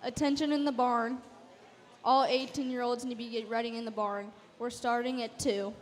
Attention in the barn. All 18-year-olds need to be get ready in the barn. We're starting at 2.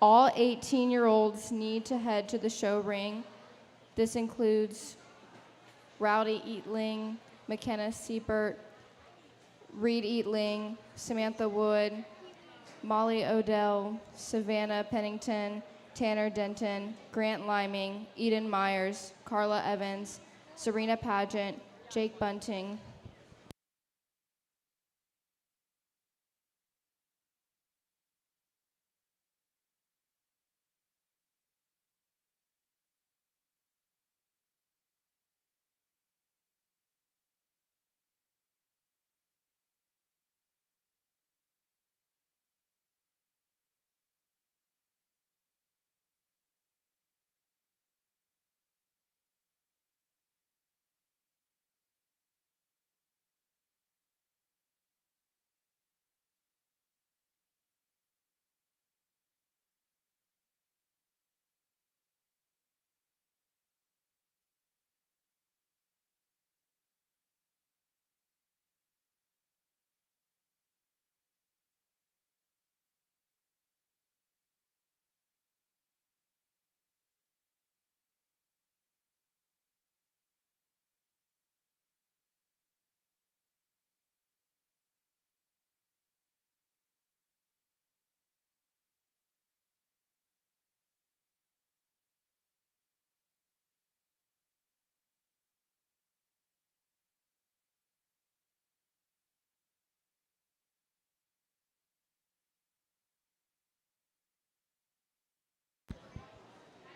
All 18-year-olds need to head to the show ring. This includes Rowdy Eatling, McKenna Siebert, Reed Eatling, Samantha Wood, Molly Odell, Savannah Pennington, Tanner Denton, Grant Liming, Eden Myers, Carla Evans, Serena Pageant, Jake Bunting.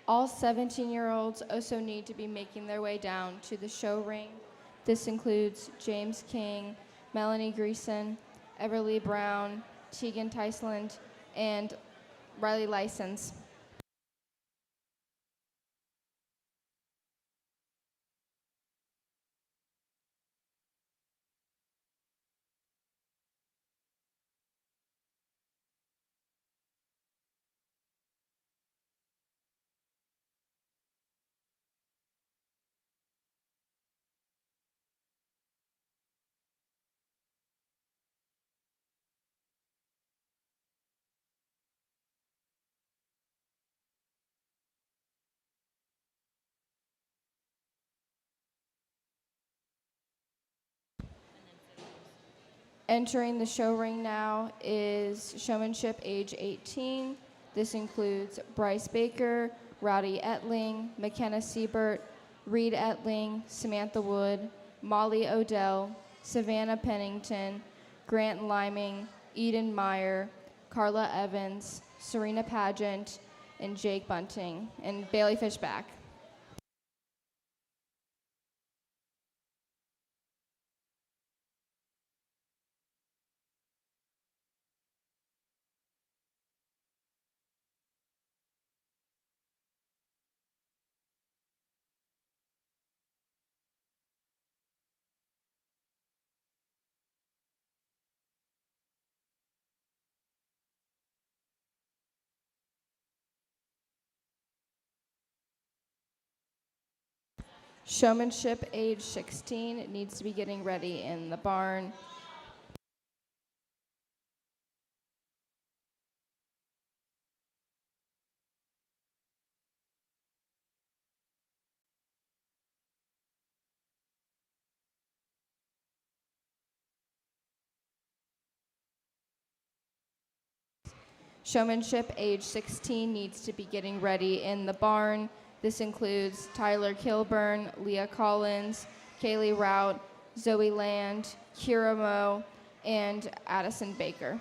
All 17-year-olds also need to be making their way down to the show ring. This includes James King, Melanie Greason, Everly Brown, Tegan Tysland, and Riley License. Entering the show ring now is Showmanship age 18. This includes Bryce Baker, Rowdy Etling, McKenna Siebert, Reed Etling, Samantha Wood, Molly Odell, Savannah Pennington, Grant Liming, Eden Meyer, Carla Evans, Serena Pageant, and Jake Bunting, and Bailey Fishback. Showmanship age 16 it needs to be getting ready in the barn. Showmanship age 16 needs to be getting ready in the barn. This includes Tyler Kilburn, Leah Collins, Kaylee Rout, Zoe Land, Kira Moe, and Addison Baker.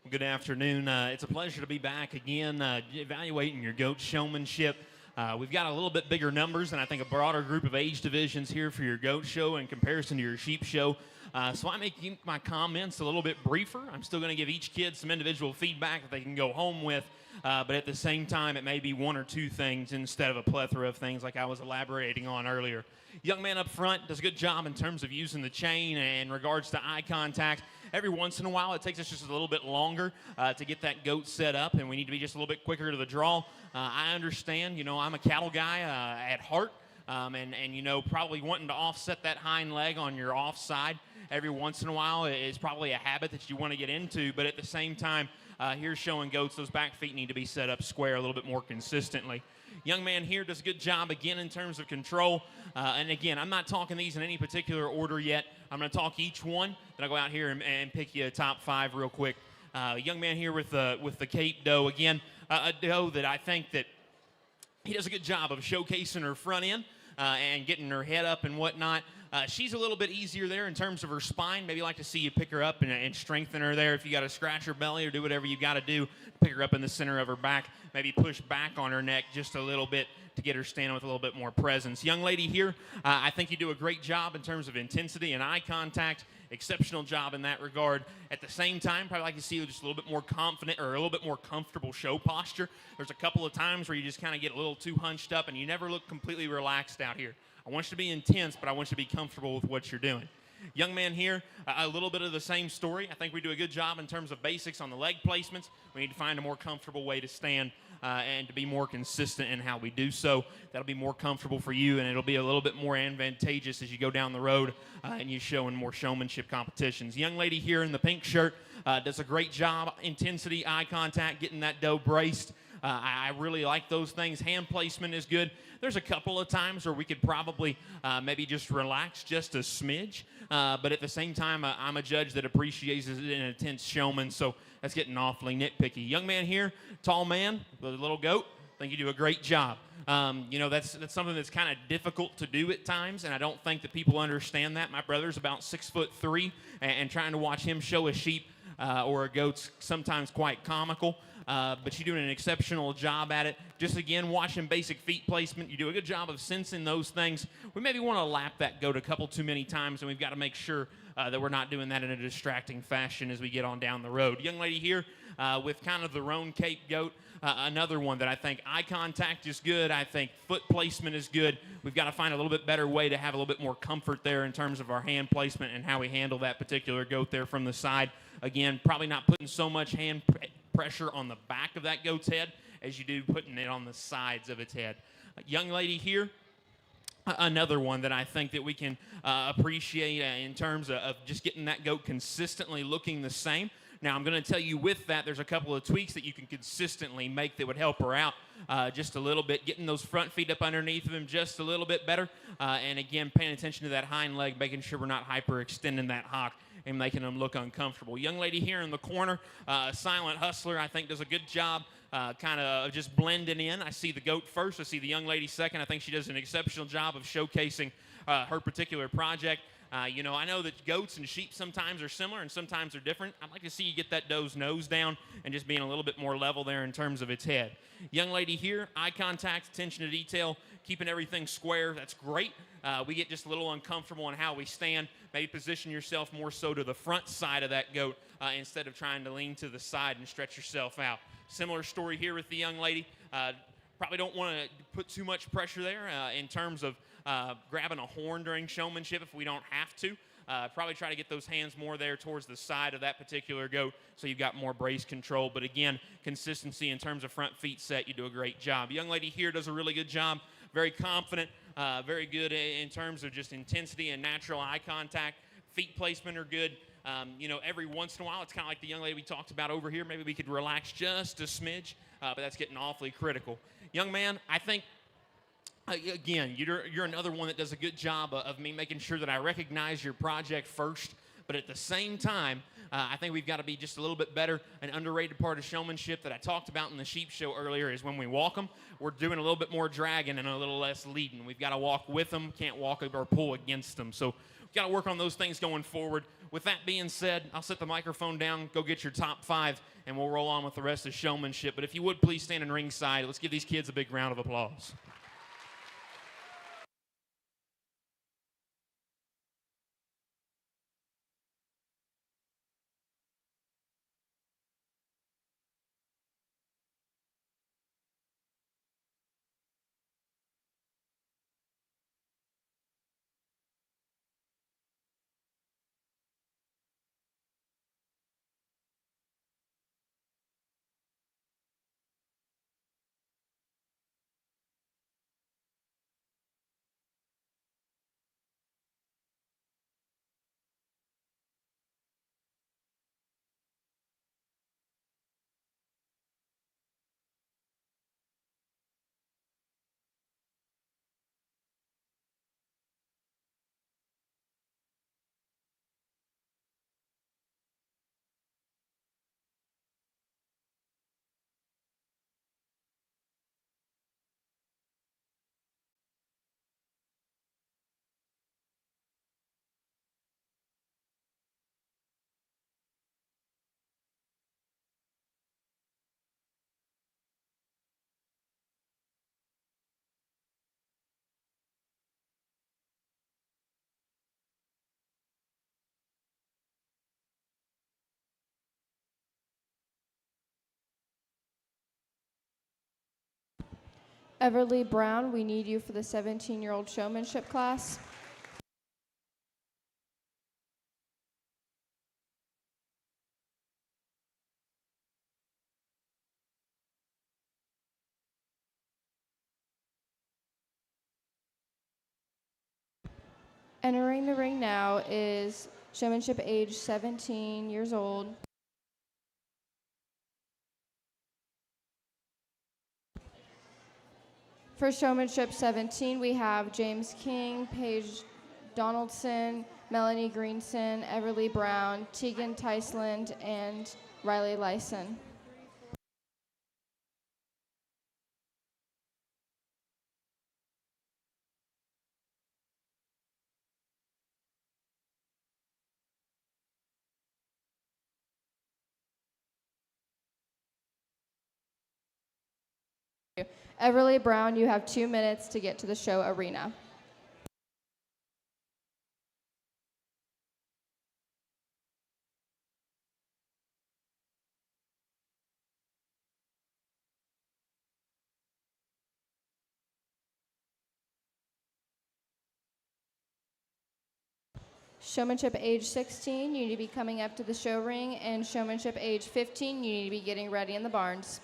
Good afternoon. It's a pleasure to be back again, evaluating your goat showmanship. We've got a little bit bigger numbers and I think a broader group of age divisions here for your goat show in comparison to your sheep show. So I make my comments a little bit briefer. I'm still going to give each kid some individual feedback that they can go home with, but at the same time, it may be one or two things instead of a plethora of things like I was elaborating on earlier. Young man up front does a good job in terms of using the chain and in regards to eye contact. Every once in a while, it takes us just a little bit longer to get that goat set up, and we need to be just a little bit quicker to the draw. I understand, I'm a cattle guy at heart, and probably wanting to offset that hind leg on your offside every once in a while is probably a habit that you want to get into, but at the same time, here's showing goats, those back feet need to be set up square a little bit more consistently. Young man here does a good job again in terms of control. And again, I'm not talking these in any particular order yet. I'm going to talk each one. Then I'll go out here and pick you a top five real quick. Young man here with the Cape doe. Again, a doe that I think that he does a good job of showcasing her front end and getting her head up and whatnot. She's a little bit easier there in terms of her spine. Maybe like to see you pick her up and strengthen her there. If you got to scratch her belly or do whatever you got to do, pick her up in the center of her back. Maybe push back on her neck just a little bit to get her standing with a little bit more presence. Young lady here, I think you do a great job in terms of intensity and eye contact. Exceptional job in that regard. At the same time, probably like to see you just a little bit more confident or a little bit more comfortable show posture. There's a couple of times where you just kind of get a little too hunched up and you never look completely relaxed out here. I want you to be intense, but I want you to be comfortable with what you're doing. Young man here, a little bit of the same story. I think we do a good job in terms of basics on the leg placements. We need to find a more comfortable way to stand and to be more consistent in how we do so. That'll be more comfortable for you, and it'll be a little bit more advantageous as you go down the road and you show in more showmanship competitions. Young lady here in the pink shirt does a great job. Intensity, eye contact, getting that dough braced. I really like those things. Hand placement is good. There's a couple of times where we could probably maybe just relax just a smidge. But at the same time, I'm a judge that appreciates an intense showman, so that's getting awfully nitpicky. Young man here, tall man, the little goat. I think you do a great job. That's something that's kind of difficult to do at times, and I don't think that people understand that. My brother's about 6'3", and trying to watch him show a sheep or a goat's sometimes quite comical. But you're doing an exceptional job at it. Just again, watching basic feet placement. You do a good job of sensing those things. We maybe want to lap that goat a couple too many times, and we've got to make sure that we're not doing that in a distracting fashion as we get on down the road. Young lady here with kind of the roan cape goat. Another one that I think eye contact is good. I think foot placement is good. We've got to find a little bit better way to have a little bit more comfort there in terms of our hand placement and how we handle that particular goat there from the side. Again, probably not putting so much hand pressure on the back of that goat's head as you do putting it on the sides of its head. Young lady here, another one that I think that we can appreciate in terms of just getting that goat consistently looking the same. Now, I'm going to tell you with that, there's a couple of tweaks that you can consistently make that would help her out just a little bit, getting those front feet up underneath of him just a little bit better. And again, paying attention to that hind leg, making sure we're not hyperextending that hock and making them look uncomfortable. Young lady here in the corner, Silent Hustler, I think does a good job kind of just blending in. I see the goat first. I see the young lady second. I think she does an exceptional job of showcasing her particular project. I know that goats and sheep sometimes are similar and sometimes they're different. I'd like to see you get that doe's nose down and just being a little bit more level there in terms of its head. Young lady here, eye contact, attention to detail, keeping everything square. That's great. We get just a little uncomfortable on how we stand. Maybe position yourself more so to the front side of that goat instead of trying to lean to the side and stretch yourself out. Similar story here with the young lady. Probably don't want to put too much pressure there in terms of grabbing a horn during showmanship if we don't have to. Probably try to get those hands more there towards the side of that particular goat so you've got more brace control. But again, consistency in terms of front feet set, you do a great job. Young lady here does a really good job. Very confident, very good in terms of just intensity and natural eye contact. Feet placement are good. Every once in a while, it's kind of like the young lady we talked about over here. Maybe we could relax just a smidge, but that's getting awfully critical. Young man, I think, again, you're another one that does a good job of me making sure that I recognize your project first, but at the same time, I think we've got to be just a little bit better. An underrated part of showmanship that I talked about in the sheep show earlier is when we walk them, we're doing a little bit more dragging and a little less leading. We've got to walk with them, can't walk or pull against them. So we've got to work on those things going forward. With that being said, I'll set the microphone down, go get your top 5, and we'll roll on with the rest of showmanship. But if you would, please stand in ringside. Let's give these kids a big round of applause. Everly Brown, we need you for the 17-year-old showmanship class. Entering the ring now is showmanship age 17 years old. For showmanship 17, we have James King, Paige Donaldson, Melanie Greenson, Everly Brown, Tegan Tysland, and Riley Lyson. Everly Brown, you have 2 minutes to get to the show arena. Showmanship age 16, you need to be coming up to the show ring, and showmanship age 15, you need to be getting ready in the barns.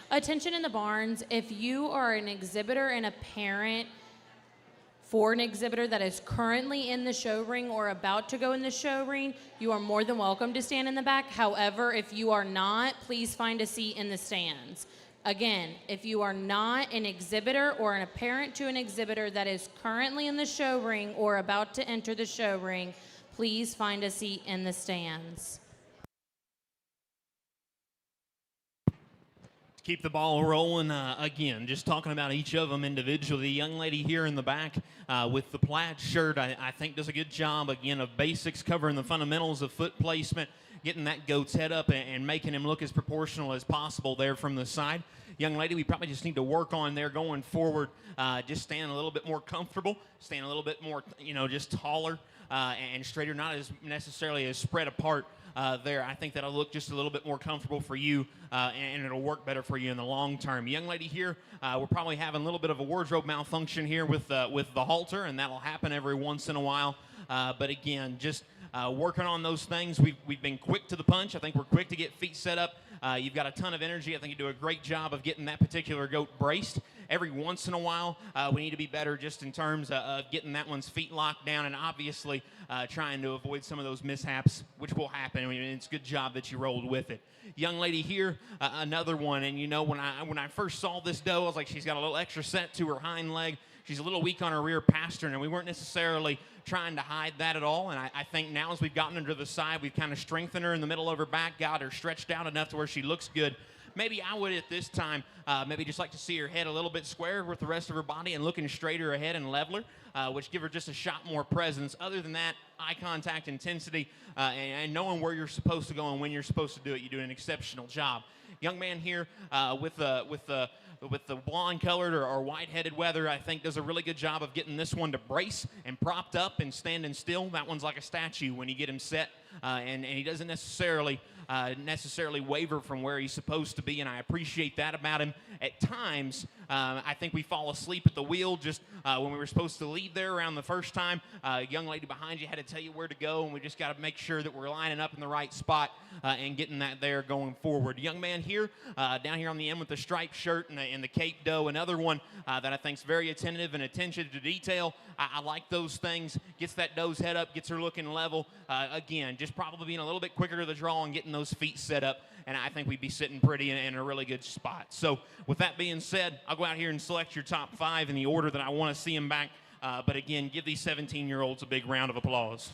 Attention in the barns, if you are an exhibitor and a parent for an exhibitor that is currently in the show ring or about to go in the show ring, you are more than welcome to stand in the back. However, if you are not, please find a seat in the stands. Again, if you are not an exhibitor or a parent to an exhibitor that is currently in the show ring or about to enter the show ring, please find a seat in the stands. Keep the ball rolling. Again, just talking about each of them individually. The young lady here in the back with the plaid shirt, I think does a good job, again, of basics, covering the fundamentals of foot placement, getting that goat's head up and making him look as proportional as possible there from the side. Young lady, we probably just need to work on there going forward, just staying a little bit more comfortable, staying a little bit more, just taller and straighter, not as necessarily as spread apart. There, I think that'll look just a little bit more comfortable for you, and it'll work better for you in the long term. Young lady here, we're probably having a little bit of a wardrobe malfunction here with the halter, and that'll happen every once in a while. But again, just working on those things. We've been quick to the punch. I think we're quick to get feet set up. You've got a ton of energy. I think you do a great job of getting that particular goat braced. Every once in a while, we need to be better just in terms of getting that one's feet locked down, and obviously trying to avoid some of those mishaps, which will happen. I mean, it's a good job that you rolled with it. Young lady here, another one, and when I first saw this doe, I was like, she's got a little extra set to her hind leg. She's a little weak on her rear pastern, and we weren't necessarily trying to hide that at all. And I think now as we've gotten her to the side, we've kind of strengthened her in the middle of her back, got her stretched out enough to where she looks good. maybe I would at this time maybe just like to see her head a little bit squarer with the rest of her body and looking straighter ahead and leveler, which give her just a shot more presence. Other than that, eye contact, intensity, and knowing where you're supposed to go and when you're supposed to do it, you do an exceptional job. Young man here with the blonde colored or white headed weather, I think does a really good job of getting this one to brace and propped up and standing still. That one's like a statue when you get him set, and he doesn't necessarily waver from where he's supposed to be, and I appreciate that about him. At times, I think we fall asleep at the wheel just when we were supposed to lead there around the first time. A young lady behind you had to tell you where to go, and we just got to make sure that we're lining up in the right spot and getting that there going forward. Young man here, down here on the end with the striped shirt and the Cape Doe, another one that I think is very attentive and attention to detail. I like those things. Gets that doe's head up, gets her looking level. Again, just probably being a little bit quicker to the draw and getting those feet set up, and I think we'd be sitting pretty in a really good spot. So with that being said, I'll go out here and select your top 5 in the order that I want to see them back. But again, give these 17-year-olds a big round of applause.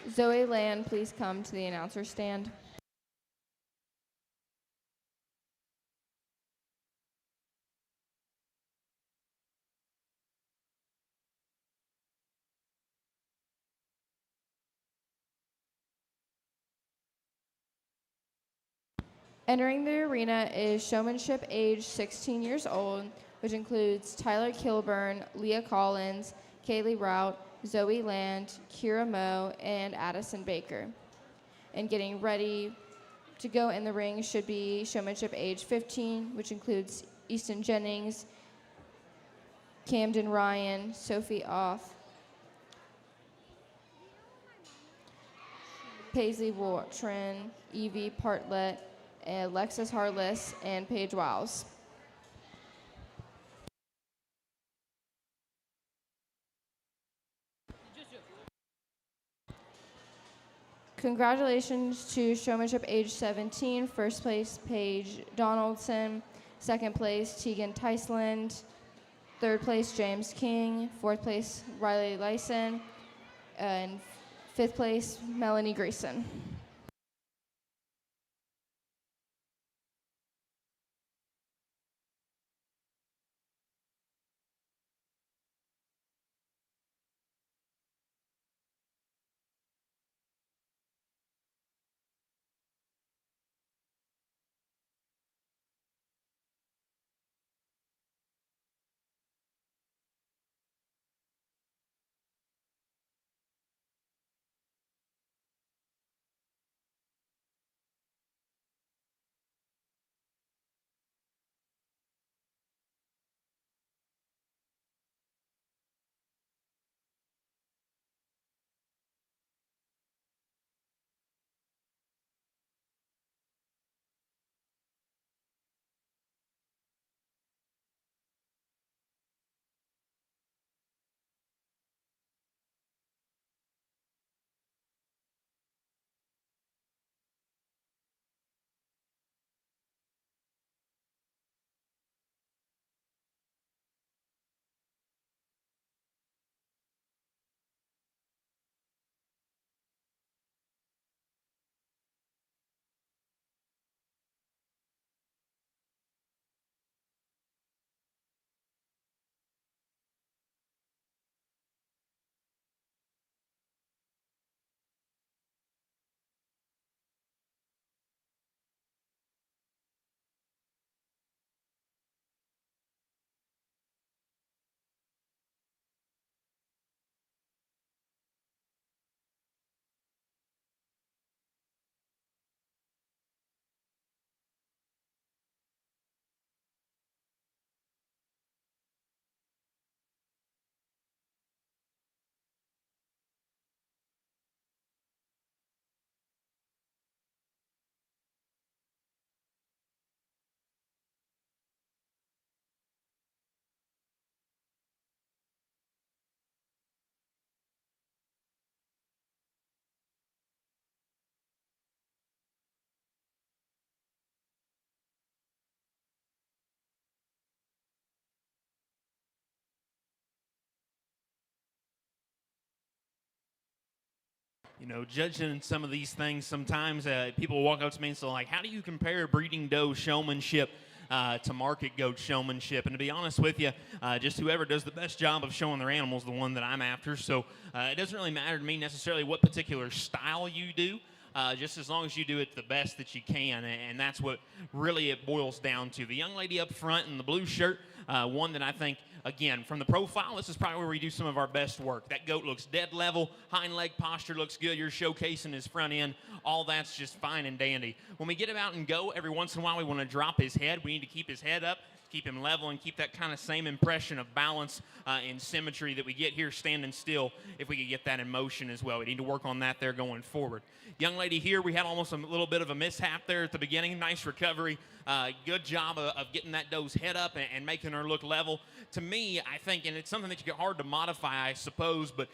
Zoe Land, please come to the announcer stand. Entering the arena is Showmanship age 16 years old, which includes Tyler Kilburn, Leah Collins, Kaylee Rout, Zoe Land, Kira Moe, and Addison Baker. And getting ready to go in the ring should be Showmanship age 15, which includes Easton Jennings, Camden Ryan, Sophie Off, Paisley Watron, Evie Partlet, Alexis Harless, and Paige Wiles. Congratulations to Showmanship age 17. First place, Paige Donaldson. Second place, Tegan Tysland. Third place, James King. Fourth place, Riley Lyson. And fifth place, Melanie Greason. Judging some of these things, sometimes people walk up to me and say, like, how do you compare breeding doe showmanship to market goat showmanship? And to be honest with you, just whoever does the best job of showing their animals, the one that I'm after. So it doesn't really matter to me necessarily what particular style you do. Just as long as you do it the best that you can, and that's what really it boils down to. The young lady up front in the blue shirt, one that I think, again, from the profile, this is probably where we do some of our best work. That goat looks dead level, hind leg posture looks good, you're showcasing his front end, all that's just fine and dandy. When we get him out and go, every once in a while we want to drop his head. We need to keep his head up, keep him level, and keep that kind of same impression of balance and symmetry that we get here standing still. If we could get that in motion as well, we need to work on that there going forward. Young lady here, we had almost a little bit of a mishap there at the beginning. Nice recovery. Good job of getting that doe's head up and making her look level. To me, I think, and it's something that you get hard to modify, I suppose, but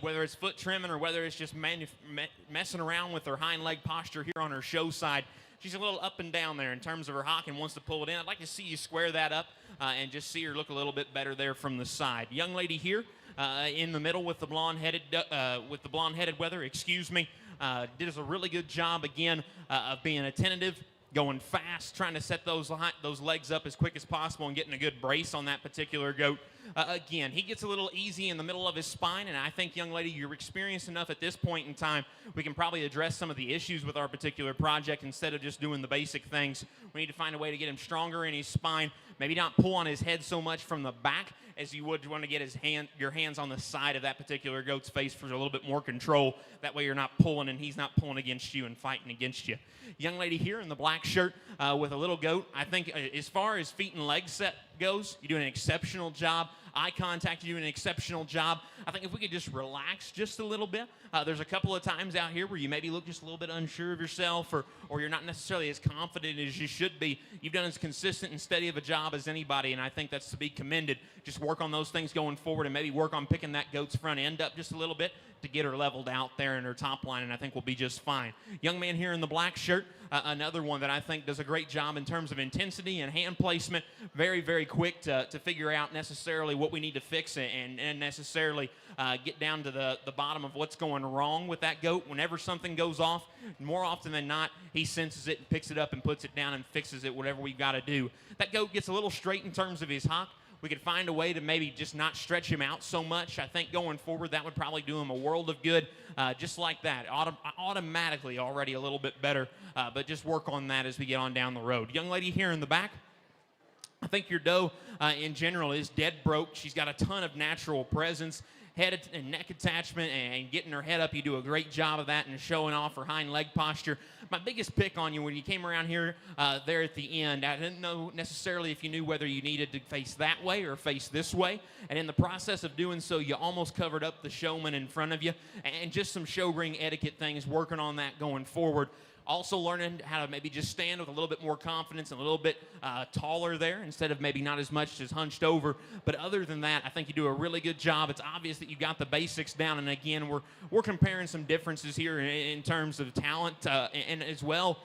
whether it's foot trimming or whether it's just messing around with her hind leg posture here on her show side, she's a little up and down there in terms of her hock and wants to pull it in. I'd like to see you square that up and just see her look a little bit better there from the side. Young lady here in the middle with the blonde-headed wether, did a really good job again of being attentive, going fast, trying to set those legs up as quick as possible and getting a good brace on that particular goat. Again, he gets a little easy in the middle of his spine, and I think, young lady, you're experienced enough at this point in time, we can probably address some of the issues with our particular project instead of just doing the basic things. We need to find a way to get him stronger in his spine, maybe not pull on his head so much from the back as you would want to get your hands on the side of that particular goat's face for a little bit more control. That way you're not pulling and he's not pulling against you and fighting against you. Young lady here in the black shirt with a little goat, I think as far as feet and leg set goes, you're doing an exceptional job. Eye contact, you're doing an exceptional job. I think if we could just relax just a little bit. There's a couple of times out here where you maybe look just a little bit unsure of yourself or you're not necessarily as confident as you should be. You've done as consistent and steady of a job as anybody, and I think that's to be commended. Just work on those things going forward and maybe work on picking that goat's front end up just a little bit to get her leveled out there in her top line, and I think we'll be just fine. Young man here in the black shirt, another one that I think does a great job in terms of intensity and hand placement. Very, very quick to figure out necessarily what we need to fix and necessarily get down to the bottom of what's going wrong with that goat. Whenever something goes off, more often than not, he senses it and picks it up and puts it down and fixes it, whatever we've got to do. That goat gets a little straight in terms of his hock. We could find a way to maybe just not stretch him out so much. I think going forward, that would probably do him a world of good, just like that. Automatically already a little bit better, but just work on that as we get on down the road. Young lady here in the back, I think your doe in general is dead broke. She's got a ton of natural presence. Head and neck attachment and getting her head up, you do a great job of that and showing off her hind leg posture. My biggest pick on you when you came around here there at the end, I didn't know necessarily if you knew whether you needed to face that way or face this way, and in the process of doing so, you almost covered up the showman in front of you, and just some show ring etiquette things, working on that going forward. Also learning how to maybe just stand with a little bit more confidence and a little bit taller there instead of maybe not as much as hunched over. But other than that, I think you do a really good job. It's obvious that you got the basics down. And again, we're comparing some differences here in terms of talent and as well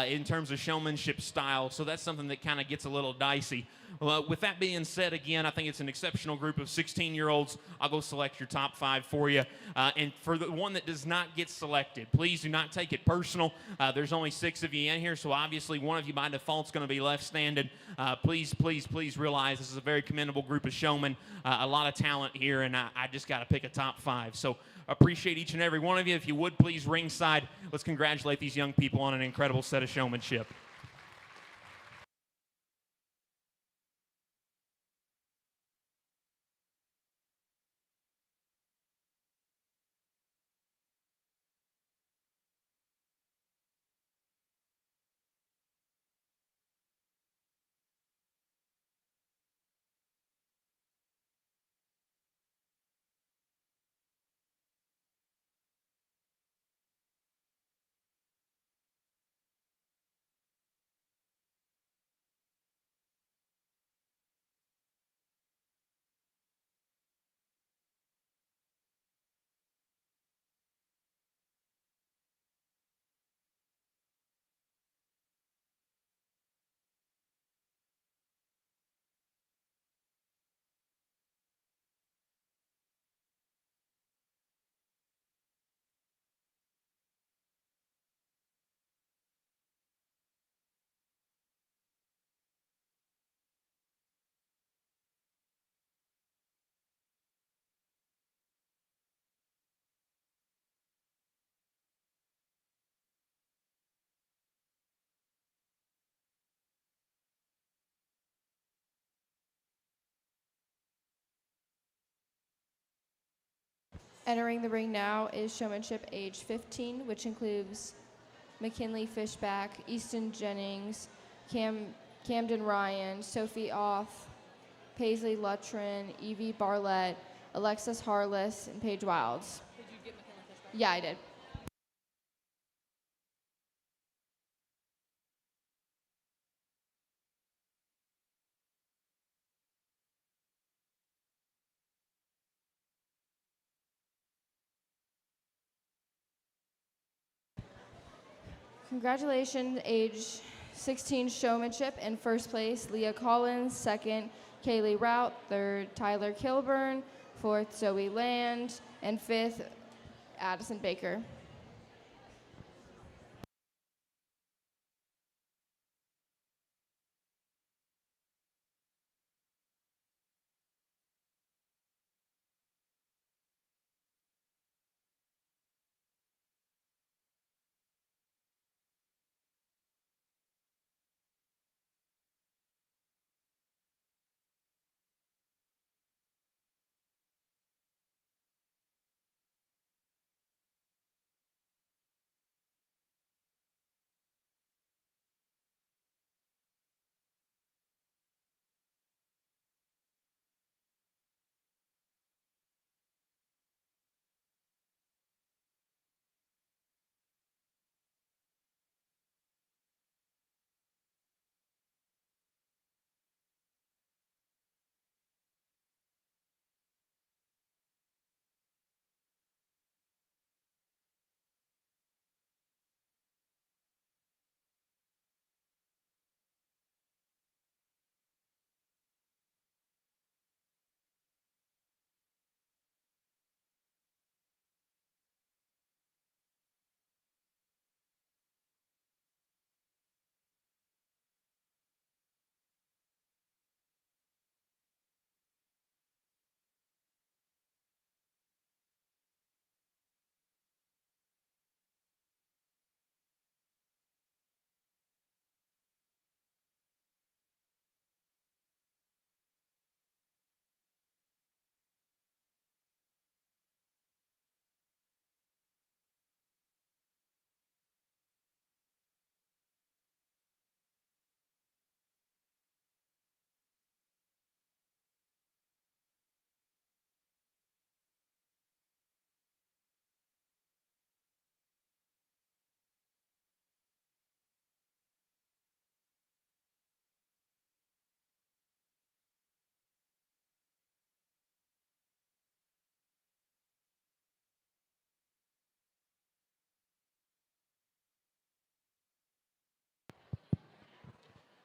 in terms of showmanship style. So that's something that kind of gets a little dicey. With that being said, again, I think it's an exceptional group of 16-year-olds. I'll go select your top 5 for you. And for the one that does not get selected, please do not take it personal. There's only 6 of you in here, so obviously one of you by default is going to be left standing. Please realize this is a very commendable group of showmen, a lot of talent here, and I just got to pick a top 5. So appreciate each and every one of you. If you would, please ringside. Let's congratulate these young people on an incredible set of showmanship. Entering the ring now is Showmanship age 15, which includes McKinley Fishback, Easton Jennings, Camden Ryan, Sophie Off, Paisley Lutrin, Evie Barlett, Alexis Harless, and Paige Wilds. Did you get McKinley Fishback? Yeah, I did. Congratulations, age 16 Showmanship. In first place, Leah Collins. Second, Kaylee Rout. Third, Tyler Kilburn. Fourth, Zoe Land. And fifth, Addison Baker.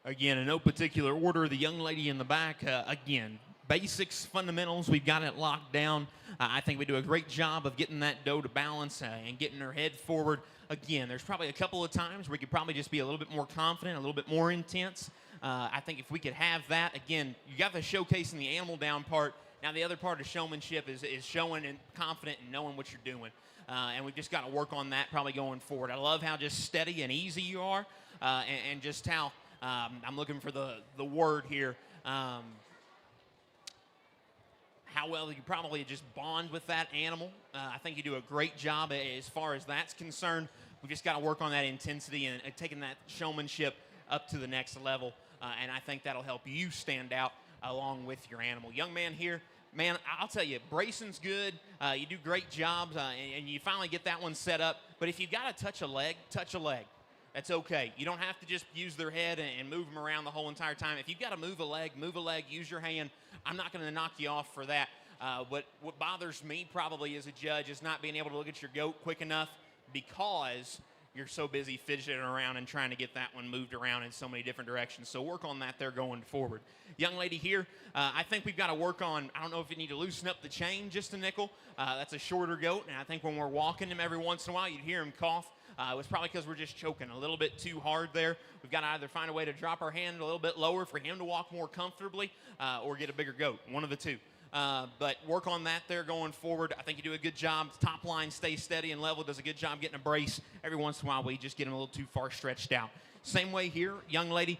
Again, in no particular order, the young lady in the back, again, basics, fundamentals, we've got it locked down. I think we do a great job of getting that doe to balance and getting her head forward. Again, there's probably a couple of times where we could probably just be a little bit more confident, a little bit more intense. I think if we could have that, again, you got the showcasing the animal down part. Now the other part of showmanship is showing and confident and knowing what you're doing. And we've just got to work on that probably going forward. I love how just steady and easy you are and just how I'm looking for the word here. How well you probably just bond with that animal. I think you do a great job as far as that's concerned. We've just got to work on that intensity and taking that showmanship up to the next level. And I think that'll help you stand out along with your animal. Young man here, man, I'll tell you, bracing's good. You do great jobs, and you finally get that one set up. But if you've got to touch a leg, touch a leg. That's okay. You don't have to just use their head and move them around the whole entire time. If you've got to move a leg, use your hand. I'm not going to knock you off for that. What bothers me probably as a judge is not being able to look at your goat quick enough because you're so busy fidgeting around and trying to get that one moved around in so many different directions. So work on that there going forward. Young lady here, I think we've got to work on, I don't know if you need to loosen up the chain just a nickel. That's a shorter goat, and I think when we're walking him every once in a while, you'd hear him cough. It was probably because we're just choking a little bit too hard there. We've got to either find a way to drop our hand a little bit lower for him to walk more comfortably or get a bigger goat, one of the two. But work on that there going forward. I think you do a good job. Top line stays steady and level, does a good job getting a brace. Every once in a while, we just get him a little too far stretched out. Same way here, young lady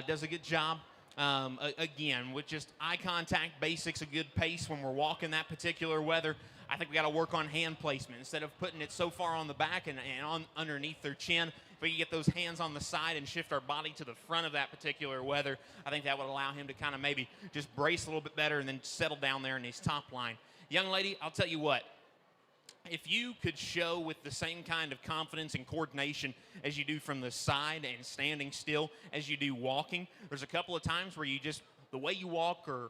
does a good job. Again, with just eye contact basics, a good pace when we're walking that particular weather. I think we got to work on hand placement. Instead of putting it so far on the back and on underneath their chin, if we can get those hands on the side and shift our body to the front of that particular weather, I think that would allow him to kind of maybe just brace a little bit better and then settle down there in his top line. Young lady, I'll tell you what, if you could show with the same kind of confidence and coordination as you do from the side and standing still as you do walking, there's a couple of times where you just, the way you walk or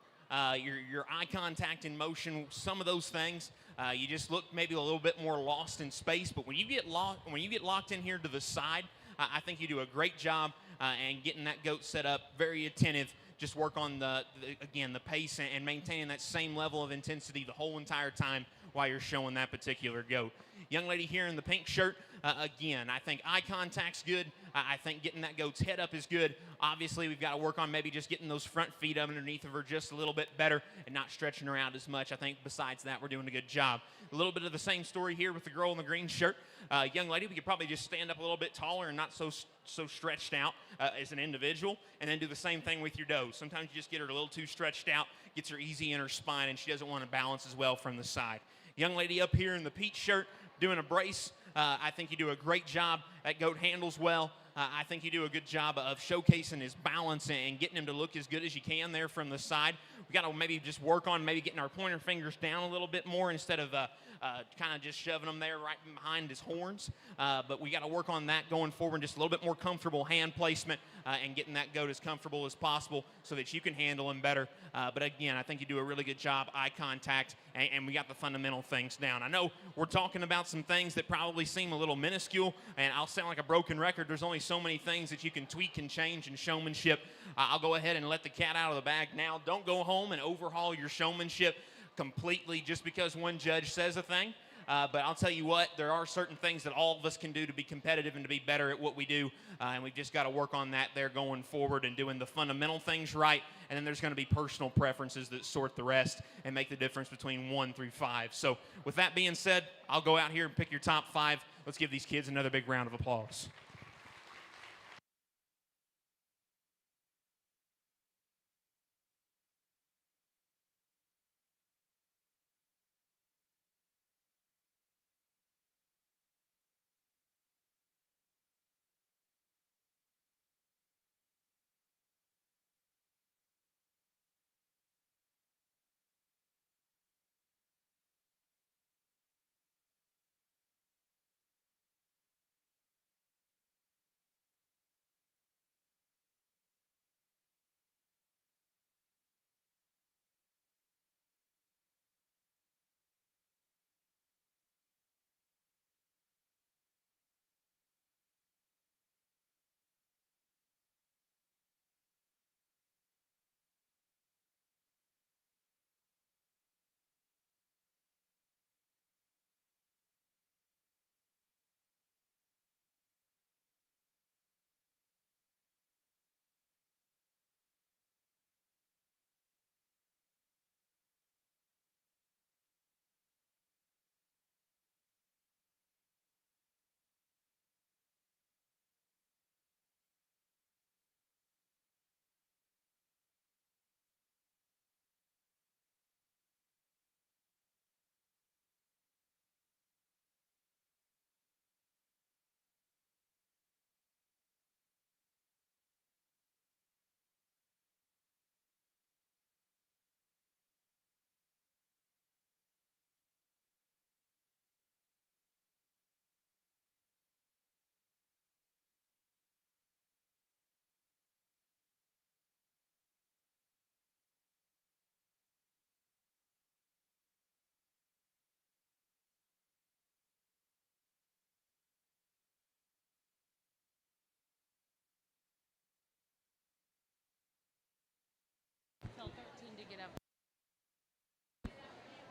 your eye contact in motion, some of those things, you just look maybe a little bit more lost in space. But when you get locked in here to the side, I think you do a great job and getting that goat set up, very attentive. Just work on the pace and maintaining that same level of intensity the whole entire time while you're showing that particular goat. Young lady here in the pink shirt, again, I think eye contact's good. I think getting that goat's head up is good. Obviously, we've got to work on maybe just getting those front feet up underneath of her just a little bit better and not stretching her out as much. I think besides that, we're doing a good job. A little bit of the same story here with the girl in the green shirt. Young lady, we could probably just stand up a little bit taller and not so stretched out as an individual, and then do the same thing with your doe. Sometimes you just get her a little too stretched out, gets her easy in her spine, and she doesn't want to balance as well from the side. Young lady up here in the peach shirt doing a brace. I think you do a great job. That goat handles well. I think you do a good job of showcasing his balance and getting him to look as good as you can there from the side. We got to maybe just work on maybe getting our pointer fingers down a little bit more instead of kind of just shoving them there right behind his horns. But we got to work on that going forward, just a little bit more comfortable hand placement and getting that goat as comfortable as possible so that you can handle him better. But again, I think you do a really good job, eye contact, and we got the fundamental things down. I know we're talking about some things that probably seem a little minuscule, and I'll sound like a broken record. There's only so many things that you can tweak and change in showmanship. I'll go ahead and let the cat out of the bag now. Don't go home and overhaul your showmanship completely just because one judge says a thing. But I'll tell you what, there are certain things that all of us can do to be competitive and to be better at what we do. And we've just got to work on that there going forward and doing the fundamental things right. And then there's going to be personal preferences that sort the rest and make the difference between 1 through 5. So with that being said, I'll go out here and pick your top 5. Let's give these kids another big round of applause.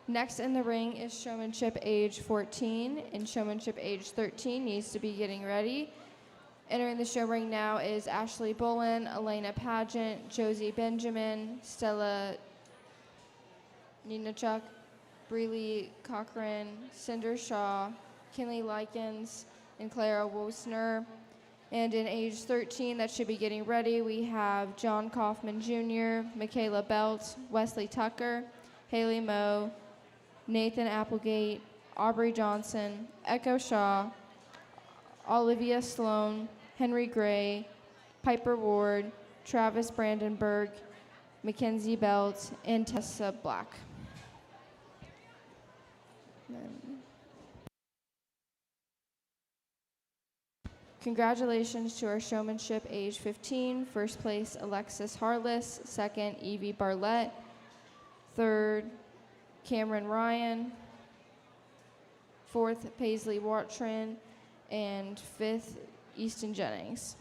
Next in the ring is Showmanship age 14, and Showmanship age 13 needs to be getting ready. Entering the show ring now is Ashley Bolin, Elena Pageant, Josie Benjamin, Stella Ninachuk, Breely Cochran, Cinder Shaw, Kinley Likens, and Clara Wosner. And in age 13, that should be getting ready, we have John Kaufman Jr., Michaela Belt, Wesley Tucker, Haley Moe, Nathan Applegate, Aubrey Johnson, Echo Shaw, Olivia Sloan, Henry Gray, Piper Ward, Travis Brandenburg, Mackenzie Belt, and Tessa Black. Congratulations to our showmanship age 15. First place, Alexis Harless. Second, Evie Barlett. Third, Cameron Ryan. Fourth, Paisley Watrin. And fifth, Easton Jennings.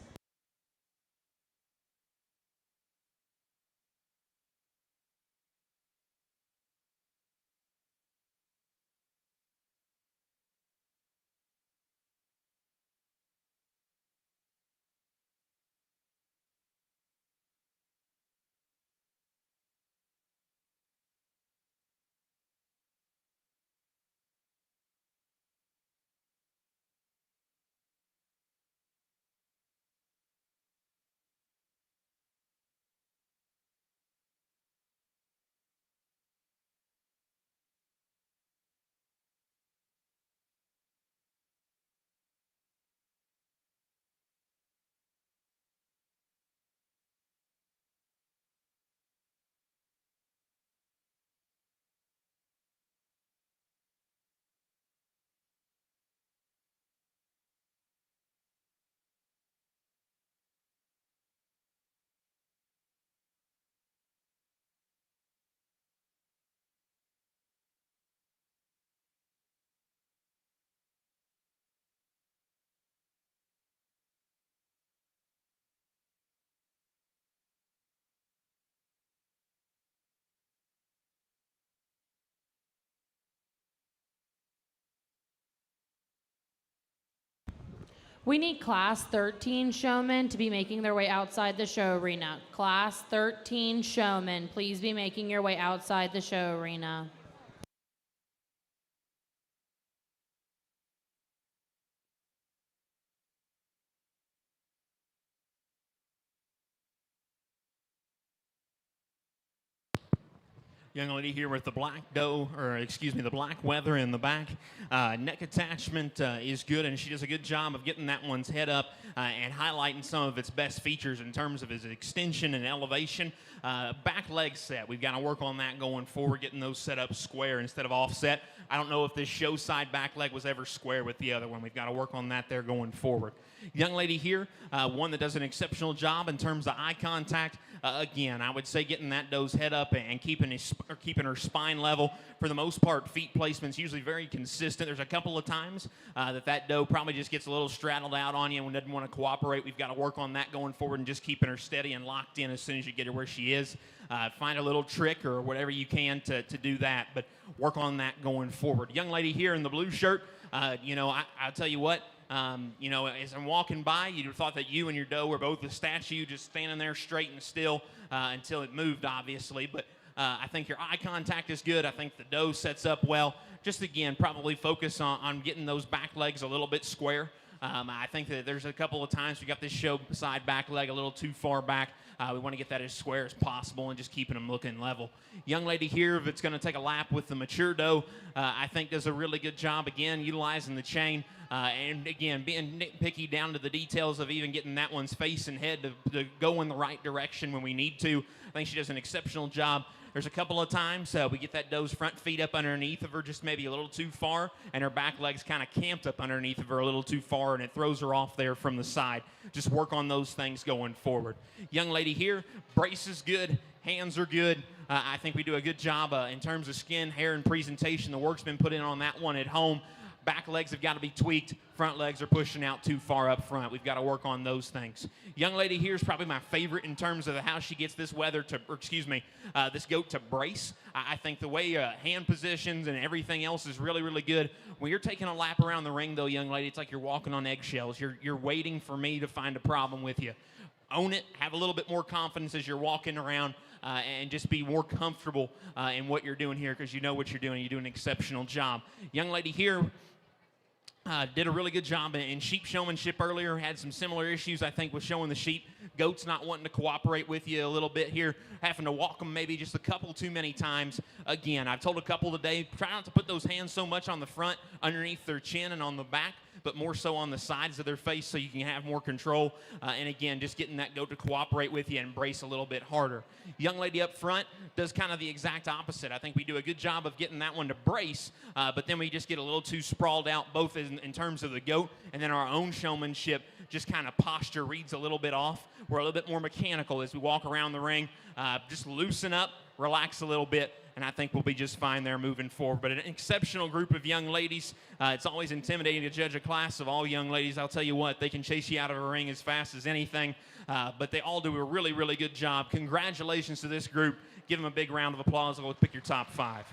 We need Class 13 showmen to be making their way outside the show arena. Class 13 showmen, please be making your way outside the show arena. Young lady here with the black doe, or excuse me, the black weather in the back. Neck attachment is good, and she does a good job of getting that one's head up and highlighting some of its best features in terms of its extension and elevation. Back leg set, we've got to work on that going forward, getting those set up square instead of offset. I don't know if this show side back leg was ever square with the other one. We've got to work on that there going forward. Young lady here, one that does an exceptional job in terms of eye contact. Again, I would say getting that doe's head up and keeping her spine level. For the most part, feet placement's usually very consistent. There's a couple of times that doe probably just gets a little straddled out on you and doesn't want to cooperate. We've got to work on that going forward and just keeping her steady and locked in as soon as you get her where she is. Find a little trick or whatever you can to do that, but work on that going forward. Young lady here in the blue shirt, I'll tell you what, as I'm walking by, you'd have thought that you and your doe were both a statue, just standing there straight and still until it moved, obviously. But I think your eye contact is good. I think the doe sets up well. Just, again, probably focus on getting those back legs a little bit square. I think that there's a couple of times we got this show side back leg a little too far back. We want to get that as square as possible and just keeping them looking level. Young lady here, if it's going to take a lap with the mature doe, I think does a really good job, again, utilizing the chain. And, again, being nitpicky down to the details of even getting that one's face and head to go in the right direction when we need to. I think she does an exceptional job. There's a couple of times we get that doe's front feet up underneath of her just maybe a little too far, and her back legs kind of camped up underneath of her a little too far, and it throws her off there from the side. Just work on those things going forward. Young lady here, brace is good, hands are good. I think we do a good job in terms of skin, hair, and presentation. The work's been put in on that one at home. Back legs have got to be tweaked. Front legs are pushing out too far up front. We've got to work on those things. Young lady here is probably my favorite in terms of how she gets this this goat to brace. I think the way hand positions and everything else is really, really good. When you're taking a lap around the ring, though, young lady, it's like you're walking on eggshells. You're waiting for me to find a problem with you. Own it. Have a little bit more confidence as you're walking around. And just be more comfortable in what you're doing here because you know what you're doing. You do an exceptional job. Young lady here, did a really good job in sheep showmanship earlier. Had some similar issues, I think, with showing the sheep. Goats not wanting to cooperate with you a little bit here, having to walk them maybe just a couple too many times. Again, I've told a couple today, try not to put those hands so much on the front, underneath their chin and on the back, but more so on the sides of their face so you can have more control. And again, just getting that goat to cooperate with you and brace a little bit harder. Young lady up front does kind of the exact opposite. I think we do a good job of getting that one to brace, but then we just get a little too sprawled out, both in terms of the goat and then our own showmanship. Just kind of posture reads a little bit off. We're a little bit more mechanical as we walk around the ring. Just loosen up, relax a little bit, and I think we'll be just fine there moving forward. But an exceptional group of young ladies. It's always intimidating to judge a class of all young ladies. I'll tell you what, they can chase you out of a ring as fast as anything, but they all do a really, really good job. Congratulations to this group. Give them a big round of applause. I'll pick your top 5.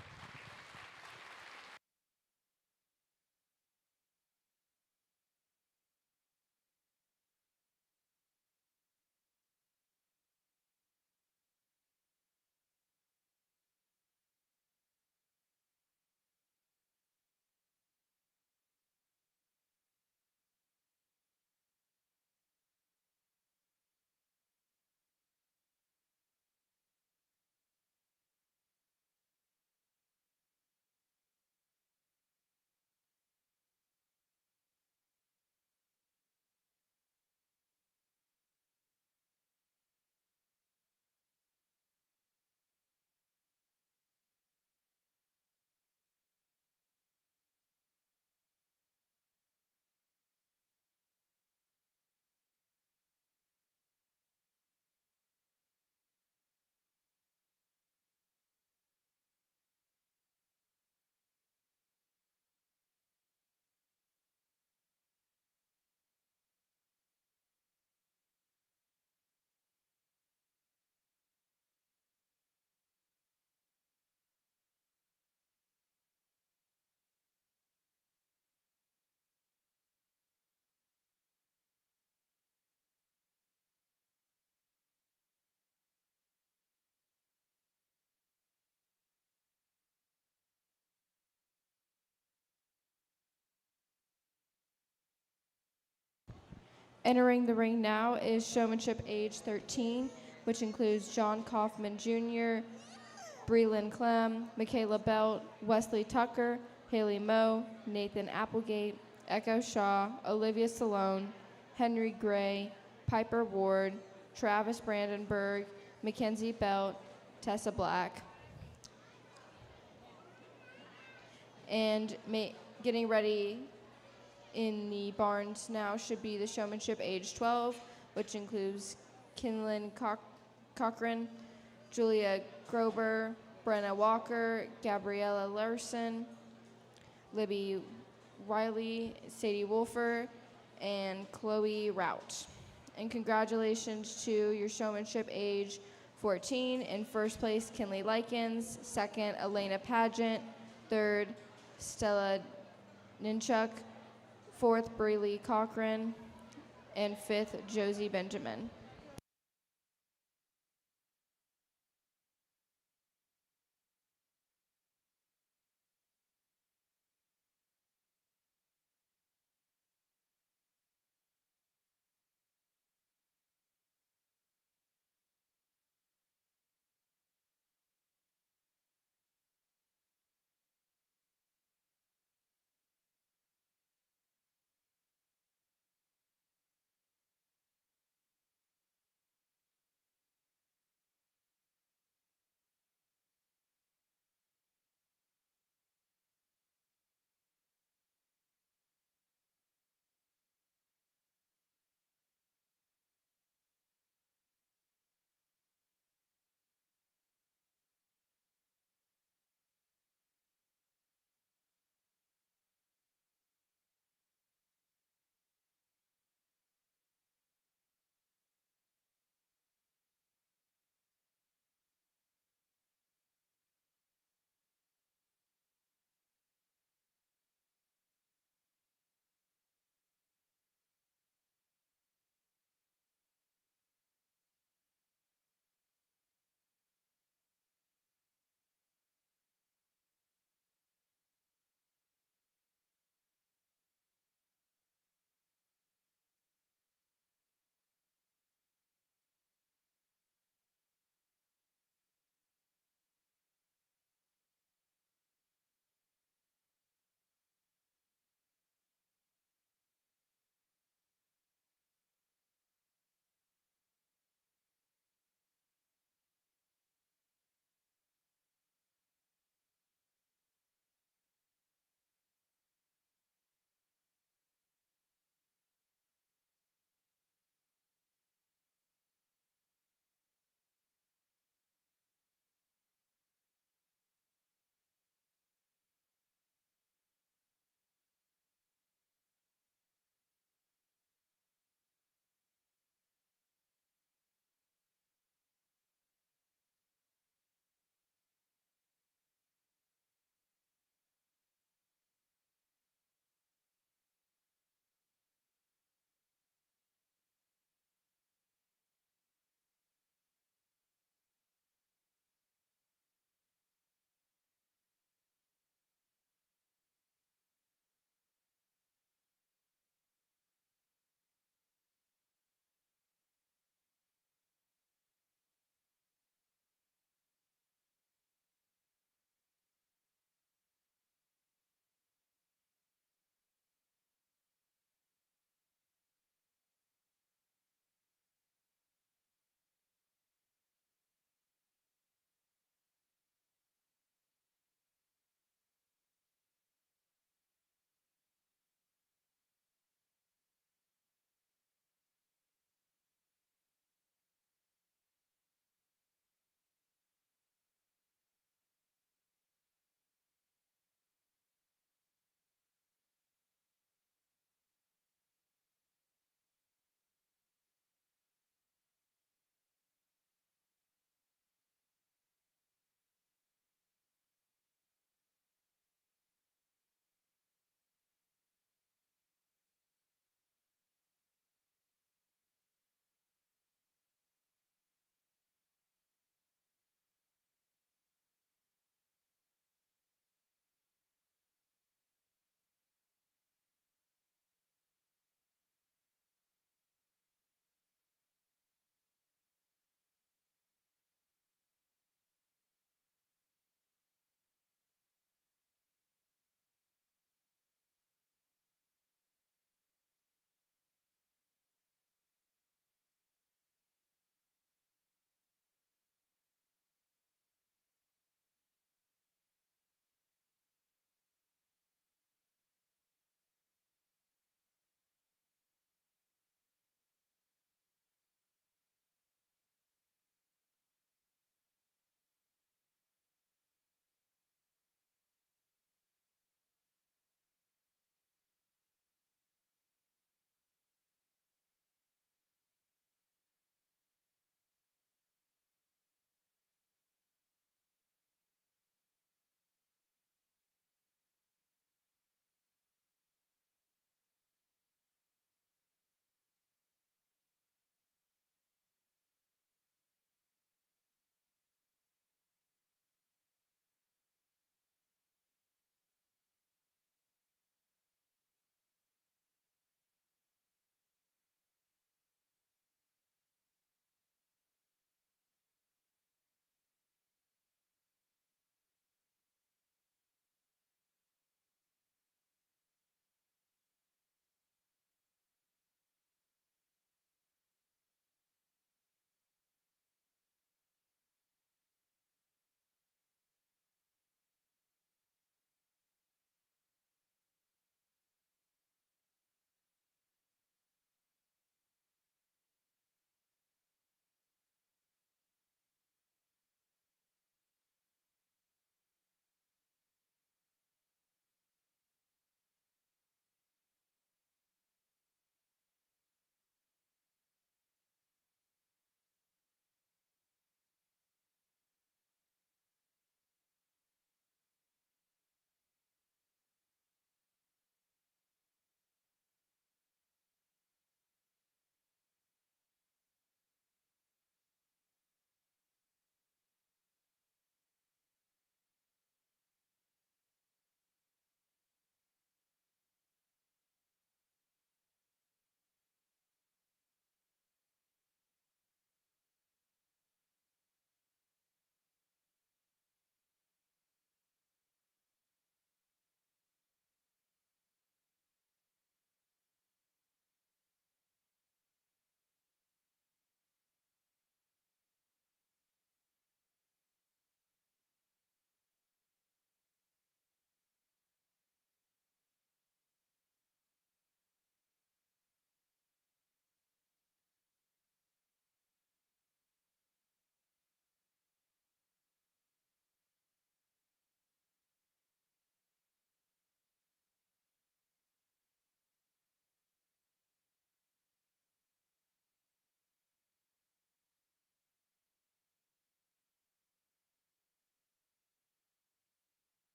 Entering the ring now is Showmanship age 13, which includes John Kaufman Jr., Breland Clem, Michaela Belt, Wesley Tucker, Haley Moe, Nathan Applegate, Echo Shaw, Olivia Salone, Henry Gray, Piper Ward, Travis Brandenburg, Mackenzie Belt, Tessa Black. And getting ready in the barns now should be the Showmanship age 12, which includes Kinlan Cochran, Julia Grober, Brenna Walker, Gabriella Larson, Libby Wiley, Sadie Wolfer, and Chloe Rout. And congratulations to your Showmanship age 14. In first place, Kinley Likens. Second, Elena Pageant. Third, Stella Ninchuk. Fourth, Bree Cochran. And fifth, Josie Benjamin.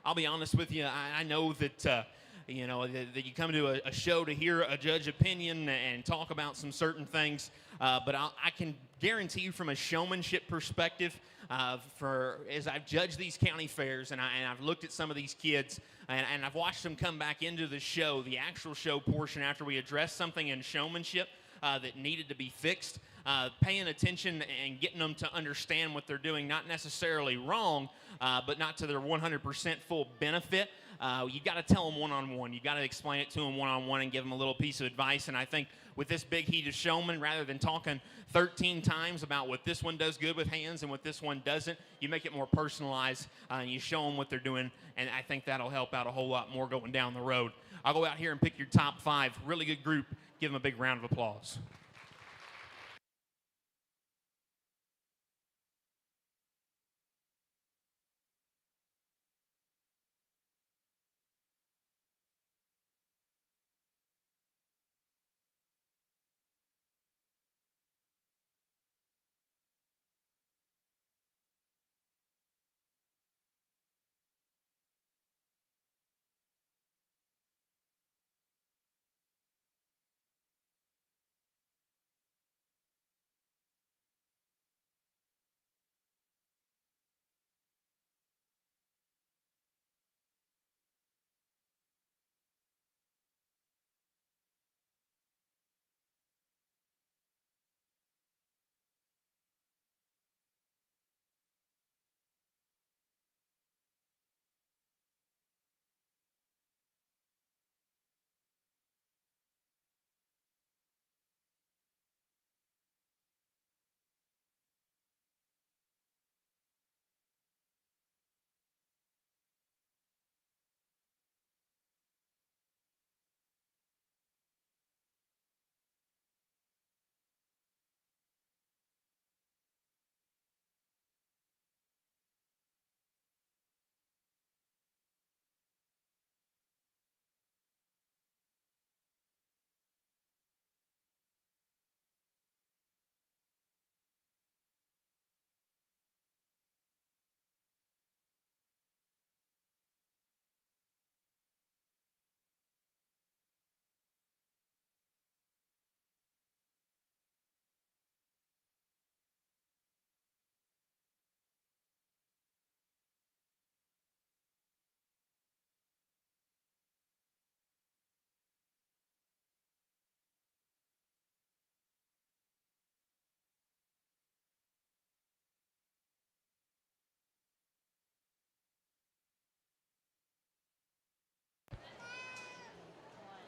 I'll be honest with you. I know that that you come to a show to hear a judge opinion and talk about some certain things, but I can guarantee you from a showmanship perspective, for as I've judged these county fairs and I've looked at some of these kids and I've watched them come back into the show, the actual show portion after we address something in showmanship that needed to be fixed, paying attention and getting them to understand what they're doing, not necessarily wrong, but not to their 100% full benefit. You got to tell them one-on-one. You got to explain it to them one-on-one and give them a little piece of advice. And I think with this big heated showman, rather than talking 13 times about what this one does good with hands and what this one doesn't, you make it more personalized and you show them what they're doing. And I think that'll help out a whole lot more going down the road. I'll go out here and pick your top 5. Really good group. Give them a big round of applause.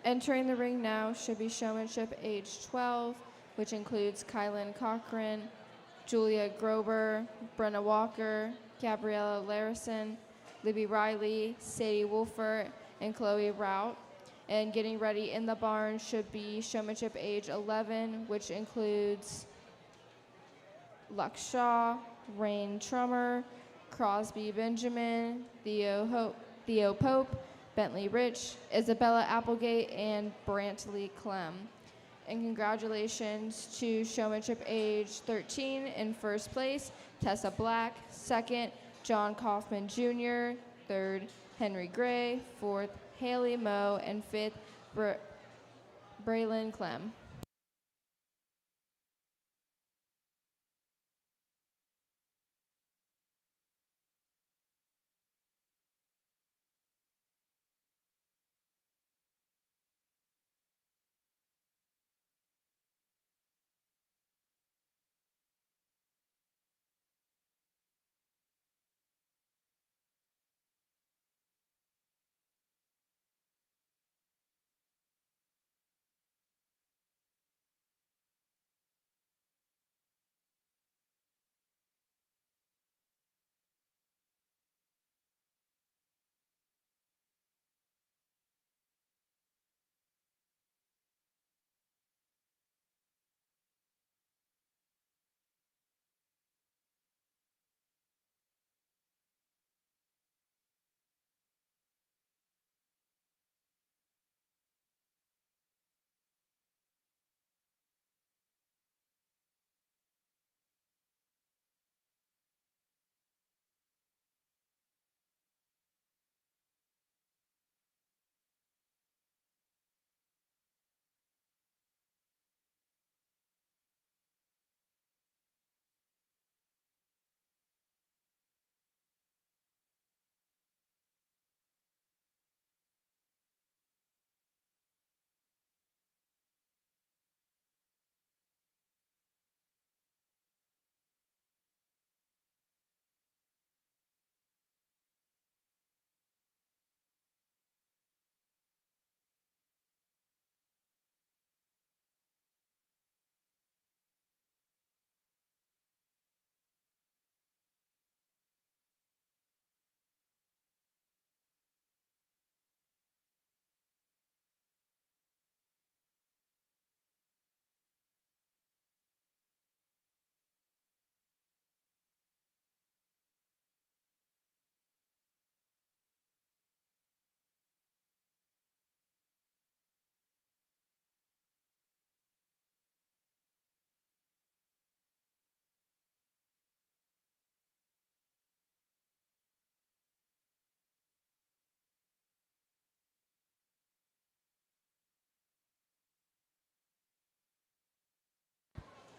Entering the ring now should be showmanship age 12, which includes Kylan Cochran, Julia Grober, Brenna Walker, Gabriella Larison, Libby Riley, Sadie Wolfert, and Chloe Rout. And getting ready in the barn should be showmanship age 11, which includes Lux Shaw, Rain Trummer, Crosby Benjamin, Theo Pope, Bentley Rich, Isabella Applegate, and Brantley Clem. And congratulations to showmanship age 13 in first place, Tessa Black. Second, John Kaufman Jr. Third, Henry Gray. Fourth, Haley Moe. And fifth, Braylon Clem.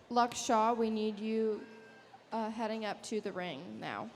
Lux Shaw, we need you heading up to the ring now.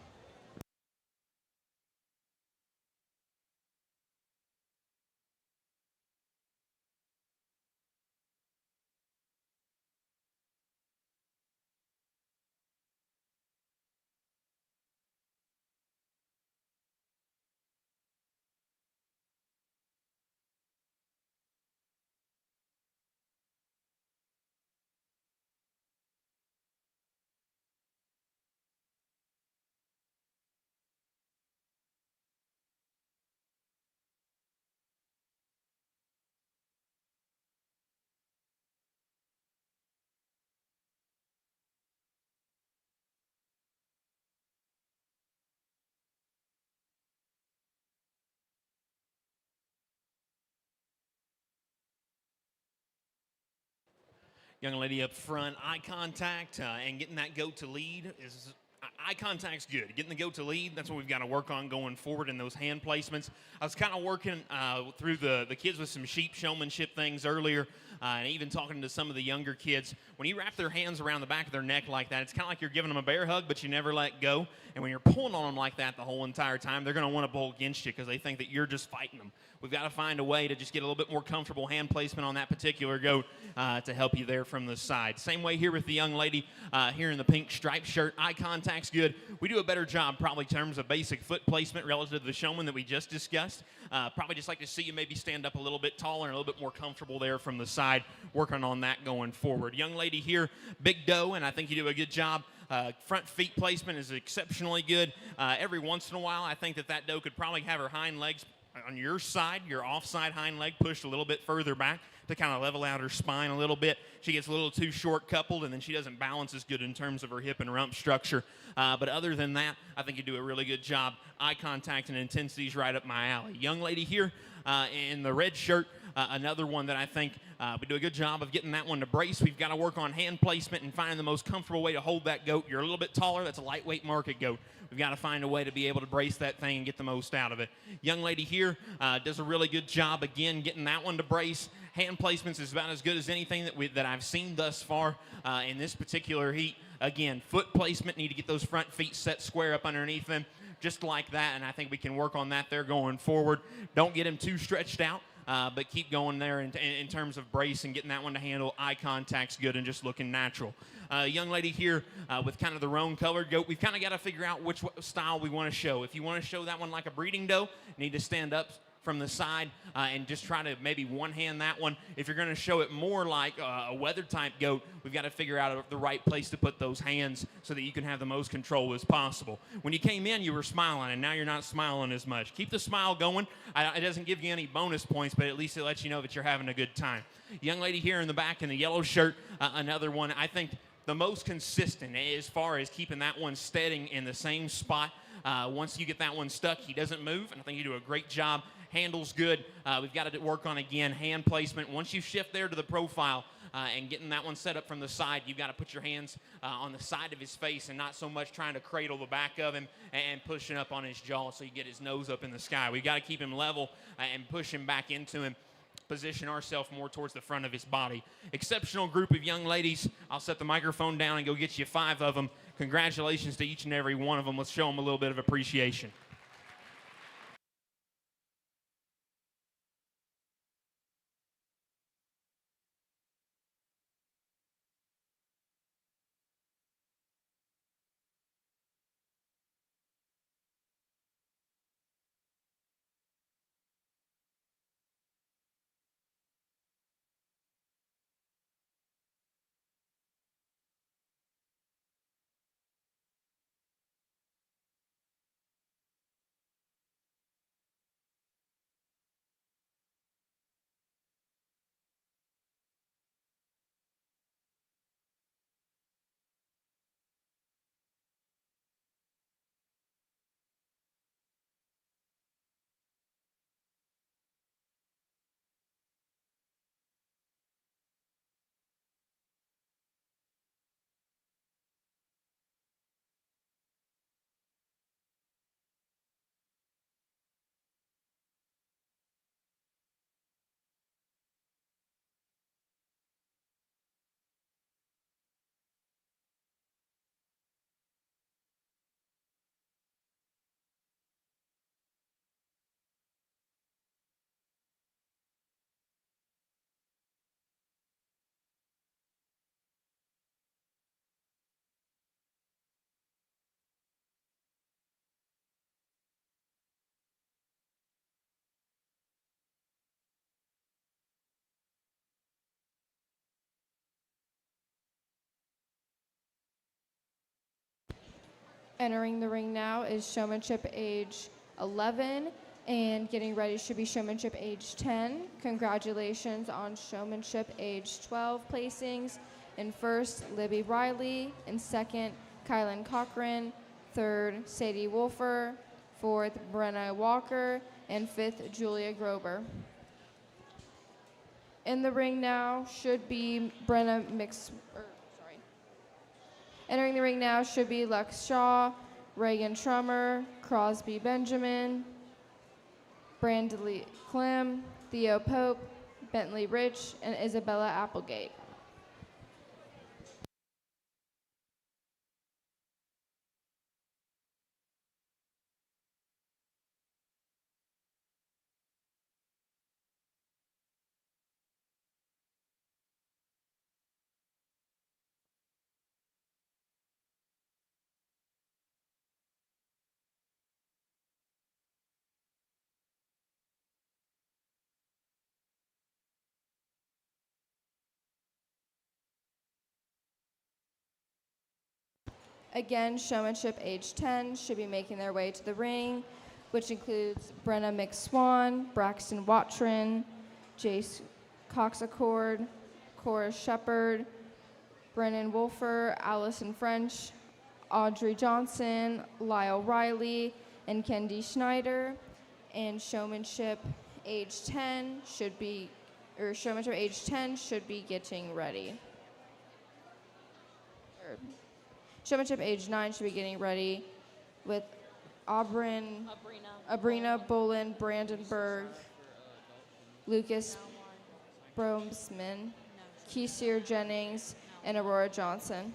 Young lady up front, eye contact and getting that goat to lead is eye contact's good. Getting the goat to lead, that's what we've got to work on going forward in those hand placements. I was kind of working through the kids with some sheep showmanship things earlier, and even talking to some of the younger kids. When you wrap their hands around the back of their neck like that, it's kind of like you're giving them a bear hug, but you never let go. And when you're pulling on them like that the whole entire time, they're going to want to pull against you because they think that you're just fighting them. We've got to find a way to just get a little bit more comfortable hand placement on that particular goat to help you there from the side. Same way here with the young lady here in the pink striped shirt. Eye contact's good. We do a better job probably in terms of basic foot placement relative to the showman that we just discussed. Probably just like to see you maybe stand up a little bit taller and a little bit more comfortable there from the side, working on that going forward. Young lady here, big doe, and I think you do a good job. Front feet placement is exceptionally good. Every once in a while, I think that doe could probably have her hind legs on your side, your offside hind leg pushed a little bit further back to kind of level out her spine a little bit. She gets a little too short coupled, and then she doesn't balance as good in terms of her hip and rump structure. But other than that, I think you do a really good job. Eye contact and intensity is right up my alley. Young lady here in the red shirt, another one that I think we do a good job of getting that one to brace. We've got to work on hand placement and finding the most comfortable way to hold that goat. You're a little bit taller. That's a lightweight market goat. We've got to find a way to be able to brace that thing and get the most out of it. Young lady here does a really good job, again, getting that one to brace. Hand placements is about as good as anything that I've seen thus far in this particular heat. Again, foot placement, need to get those front feet set square up underneath them, just like that, and I think we can work on that there going forward. Don't get him too stretched out. But keep going there in terms of brace and getting that one to handle. Eye contact's good and just looking natural. Young lady here with kind of the roan colored goat, we've kind of got to figure out which style we want to show. If you want to show that one like a breeding doe, you need to stand up from the side and just try to maybe one hand that one. If you're going to show it more like a weather type goat, we've got to figure out the right place to put those hands so that you can have the most control as possible. When you came in, you were smiling, and now you're not smiling as much. Keep the smile going. It doesn't give you any bonus points, but at least it lets you know that you're having a good time. Young lady here in the back in the yellow shirt, another one, I think the most consistent as far as keeping that one steady in the same spot. Once you get that one stuck, he doesn't move, and I think you do a great job. Handle's good. We've got to work on, again, hand placement. Once you shift there to the profile and getting that one set up from the side, you've got to put your hands on the side of his face and not so much trying to cradle the back of him and pushing up on his jaw so you get his nose up in the sky. We've got to keep him level and push him back into him. Position ourselves more towards the front of his body. Exceptional group of young ladies. I'll set the microphone down and go get you 5 of them. Congratulations to each and every one of them. Let's show them a little bit of appreciation. Entering the ring now is Showmanship age 11, and getting ready should be Showmanship age 10. Congratulations on Showmanship age 12 placings. In first, Libby Riley. In second, Kylan Cochran. Third, Sadie Wolfer. Fourth, Brenna Walker. And fifth, Julia Grober. In the ring now should be Entering the ring now should be Lex Shaw, Reagan Trummer, Crosby Benjamin, Brandley Clem, Theo Pope, Bentley Rich, and Isabella Applegate. Again, Showmanship age 10 should be making their way to the ring, which includes Brenna McSwan, Braxton Watrin, Jace Coxaccord, Cora Shepard, Brennan Wolfer, Allison French, Audrey Johnson, Lyle Riley, and Kendi Schneider. And Showmanship age 10 should be getting ready. Showmanship age 9 should be getting ready with Abrina Bolin, Brandon Berg, Lucas Bromsman, Keisier Jennings, and Aurora Johnson.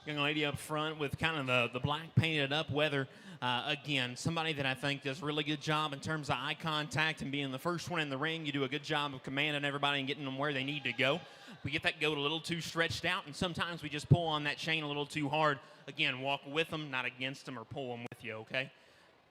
Young lady up front with kind of the black painted up weather. Again, somebody that I think does a really good job in terms of eye contact and being the first one in the ring. You do a good job of commanding everybody and getting them where they need to go. We get that goat a little too stretched out, and sometimes we just pull on that chain a little too hard. Again, walk with them, not against them, or pull them with you, okay?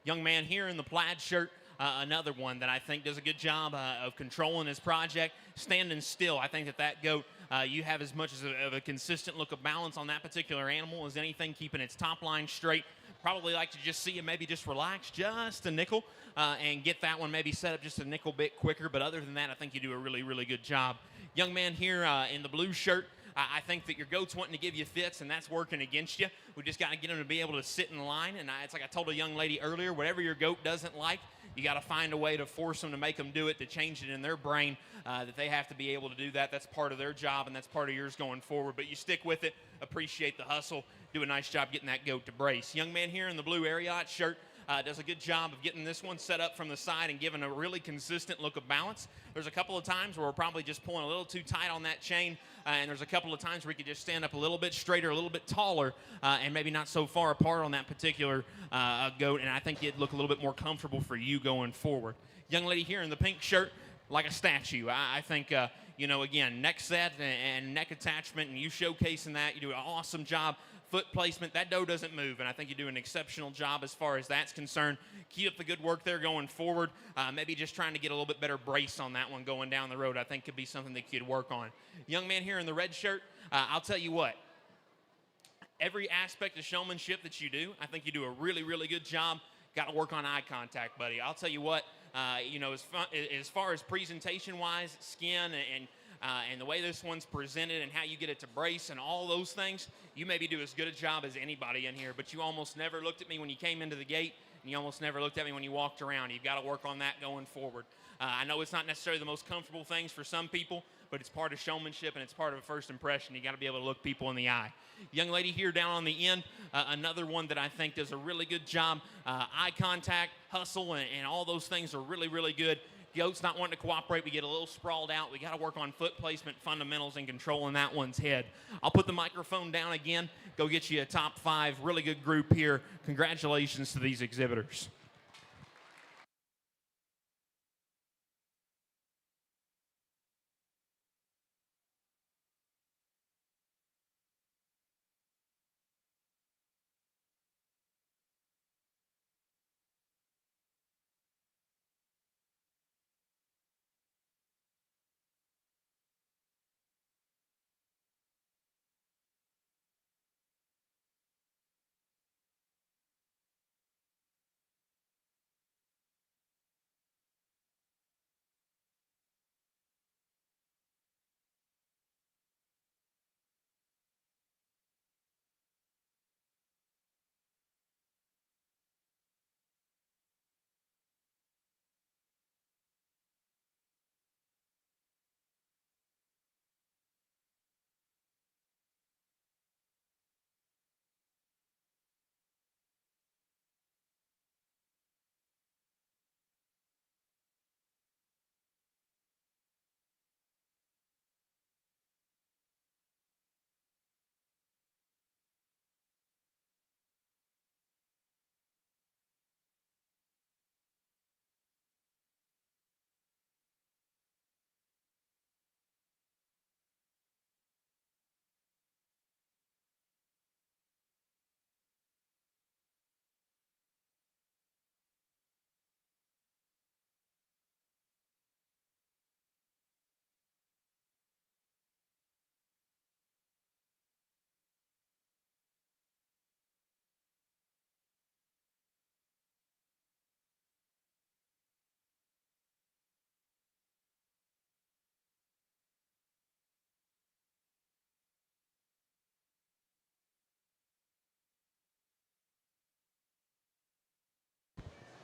Young man here in the plaid shirt, another one that I think does a good job of controlling his project, standing still. I think that goat, you have as much of a consistent look of balance on that particular animal as anything, keeping its top line straight. Probably like to just see you maybe just relax just a nickel and get that one maybe set up just a nickel bit quicker. But other than that, I think you do a really, really good job. Young man here in the blue shirt, I think that your goat's wanting to give you fits, and that's working against you. We just got to get them to be able to sit in line. And it's like I told a young lady earlier, whatever your goat doesn't like, you got to find a way to force them to make them do it, to change it in their brain, that they have to be able to do that. That's part of their job, and that's part of yours going forward. But you stick with it, appreciate the hustle, do a nice job getting that goat to brace. Young man here in the blue Ariat shirt, does a good job of getting this one set up from the side and giving a really consistent look of balance. There's a couple of times where we're probably just pulling a little too tight on that chain, and there's a couple of times where we could just stand up a little bit straighter, a little bit taller, and maybe not so far apart on that particular goat, and I think it'd look a little bit more comfortable for you going forward. Young lady here in the pink shirt, like a statue. I think again, neck set and neck attachment, and you showcasing that. You do an awesome job. Foot placement, that doe doesn't move, and I think you do an exceptional job as far as that's concerned. Keep up the good work there going forward. Maybe just trying to get a little bit better brace on that one going down the road, I think could be something that you could work on. Young man here in the red shirt, I'll tell you what, every aspect of showmanship that you do, I think you do a really, really good job. Got to work on eye contact, buddy. I'll tell you what, as far as presentation-wise, skin and the way this one's presented and how you get it to brace and all those things, you maybe do as good a job as anybody in here, but you almost never looked at me when you came into the gate, and you almost never looked at me when you walked around. You've got to work on that going forward. I know it's not necessarily the most comfortable things for some people, but it's part of showmanship and it's part of a first impression. You got to be able to look people in the eye. Young lady here down on the end, another one that I think does a really good job. Eye contact, hustle, and all those things are really, really good. Goat's not wanting to cooperate. We get a little sprawled out. We got to work on foot placement, fundamentals, and controlling that one's head. I'll put the microphone down again. Go get you a top 5. Really good group here. Congratulations to these exhibitors.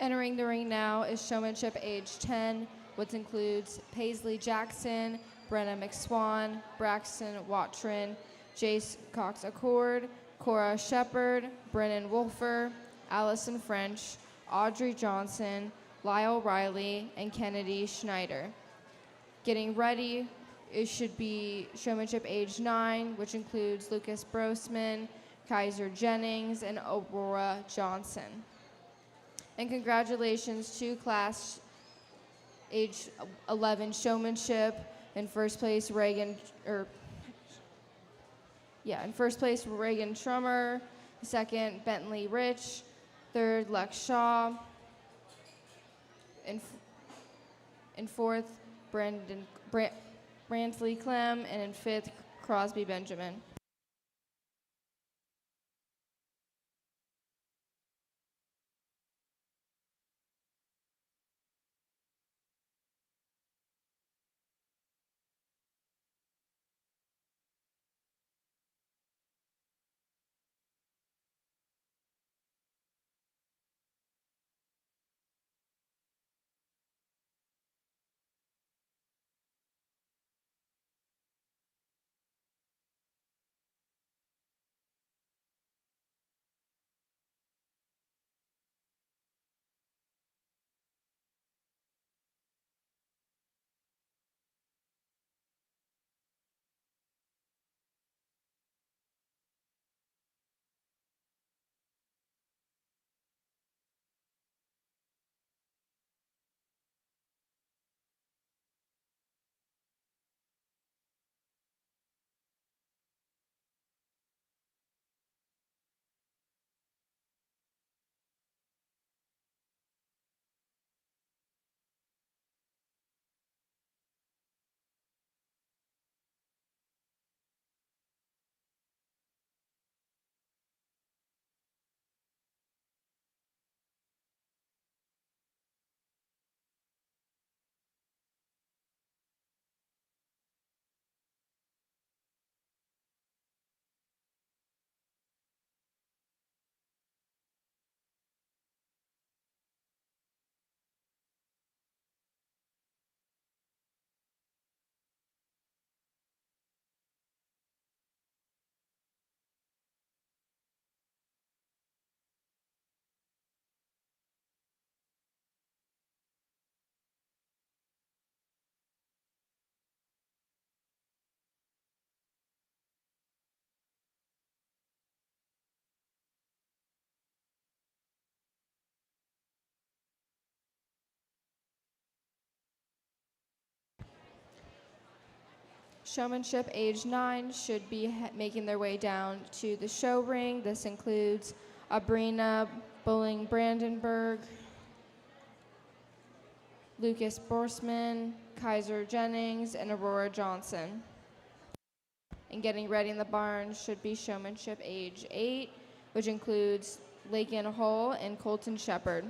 Entering the ring now is Showmanship age 10, which includes Paisley Jackson, Brenna McSwan, Braxton Watrin, Jace Cox Accord, Cora Shepard, Brennan Wolfer, Allison French, Audrey Johnson, Lyle Riley, and Kennedy Schneider. Getting ready, it should be Showmanship age 9, which includes Lucas Brosman, Kaiser Jennings, and Aurora Johnson. And congratulations to class age 11 Showmanship. In first place, Reagan Trummer. Second, Bentley Rich. Third, Lex Shaw. In fourth, Brantley Clem. And in fifth, Crosby Benjamin. Showmanship age 9 should be making their way down to the show ring. This includes Abrina Bowling Brandenburg, Lucas Borsman, Kaiser Jennings, and Aurora Johnson. And getting ready in the barn should be Showmanship age 8, which includes Lakin Hull and Colton Shepard.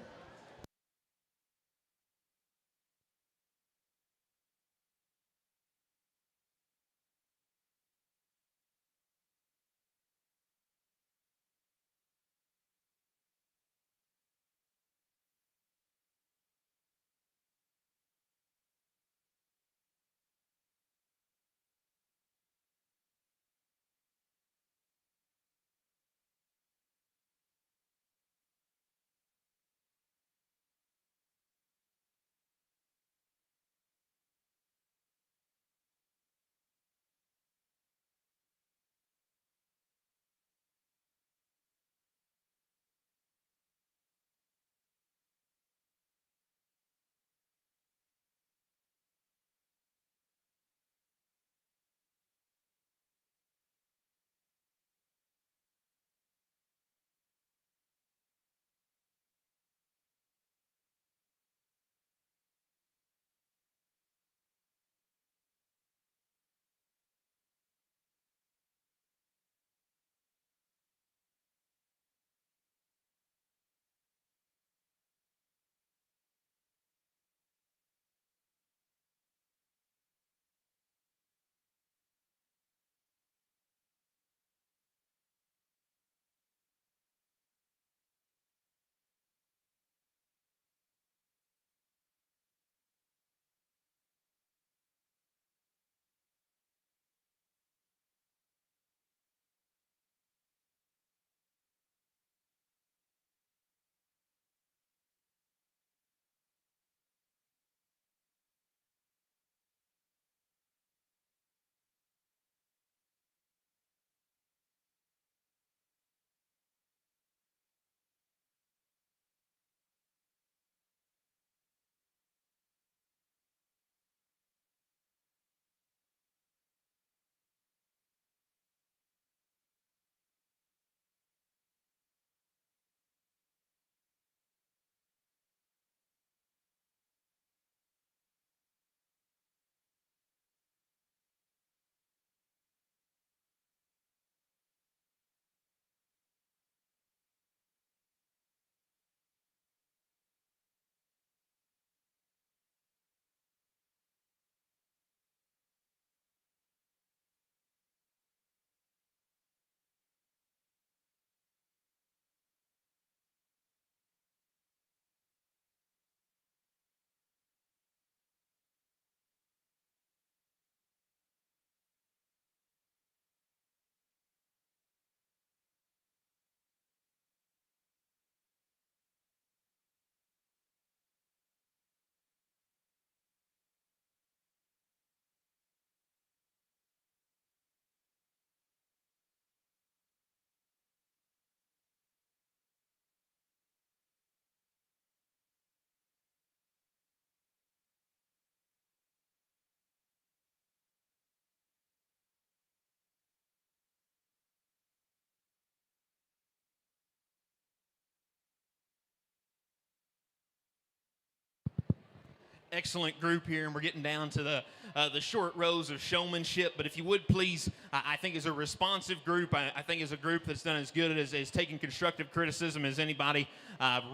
Excellent group here, and we're getting down to the short rows of showmanship. But if you would please, I think as a responsive group, I think as a group that's done as good as taking constructive criticism as anybody,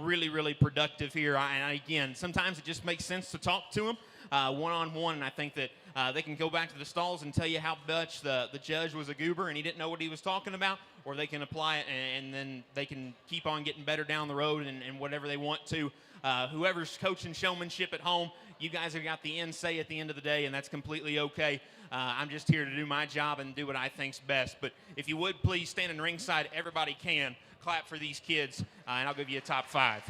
really productive here. And again, sometimes it just makes sense to talk to them one-on-one, and I think that they can go back to the stalls and tell you how much the judge was a goober and he didn't know what he was talking about, or they can apply it and then they can keep on getting better down the road and whatever they want to. Whoever's coaching showmanship at home, you guys have got the end say at the end of the day, and that's completely okay. I'm just here to do my job and do what I think's best. But if you would please stand in ringside, everybody can clap for these kids, and I'll give you a top 5.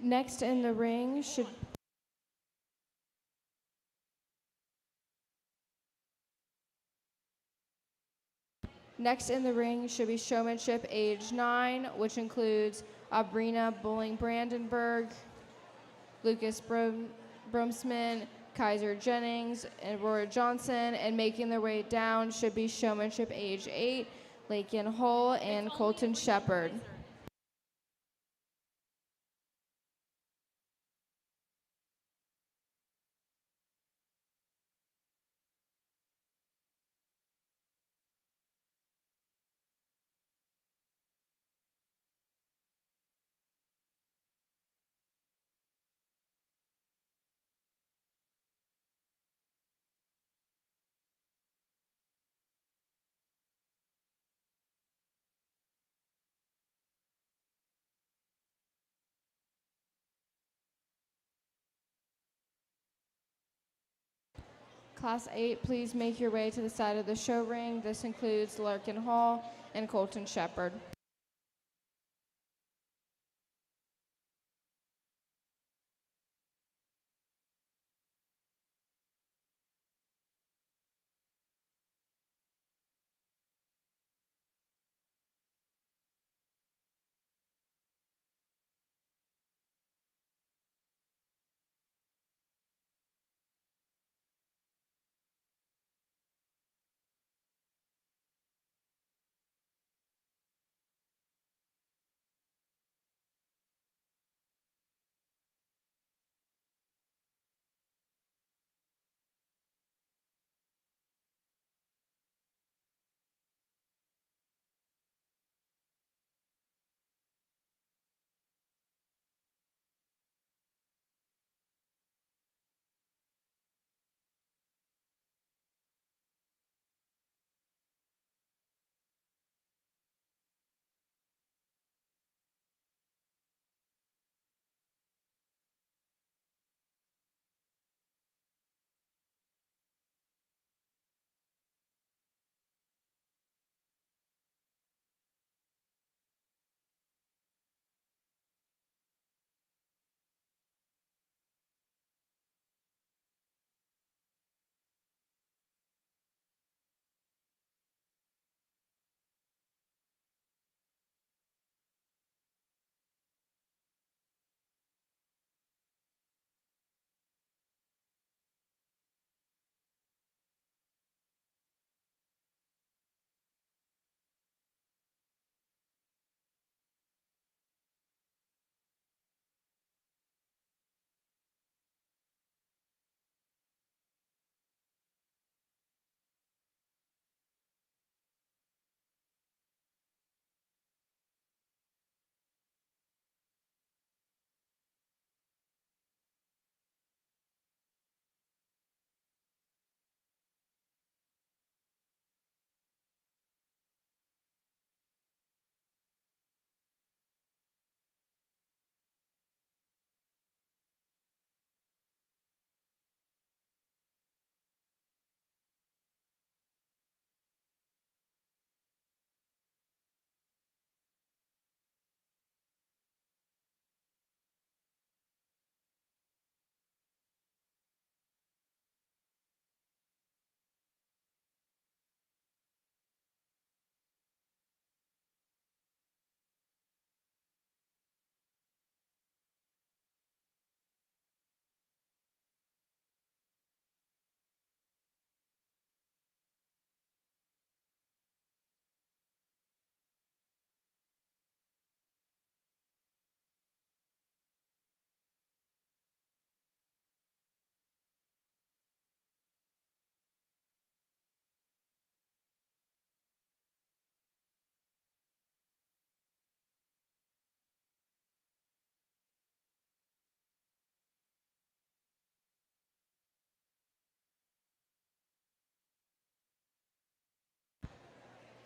Next in the ring should be Showmanship age 9, which includes Abrina Bowling Brandenburg, Lucas Bromsman, Kaiser Jennings, and Aurora Johnson. And making their way down should be Showmanship age 8, Lakin Hull, and Colton Shepard. Class 8, please make your way to the side of the show ring. This includes Larkin Hall and Colton Shepard.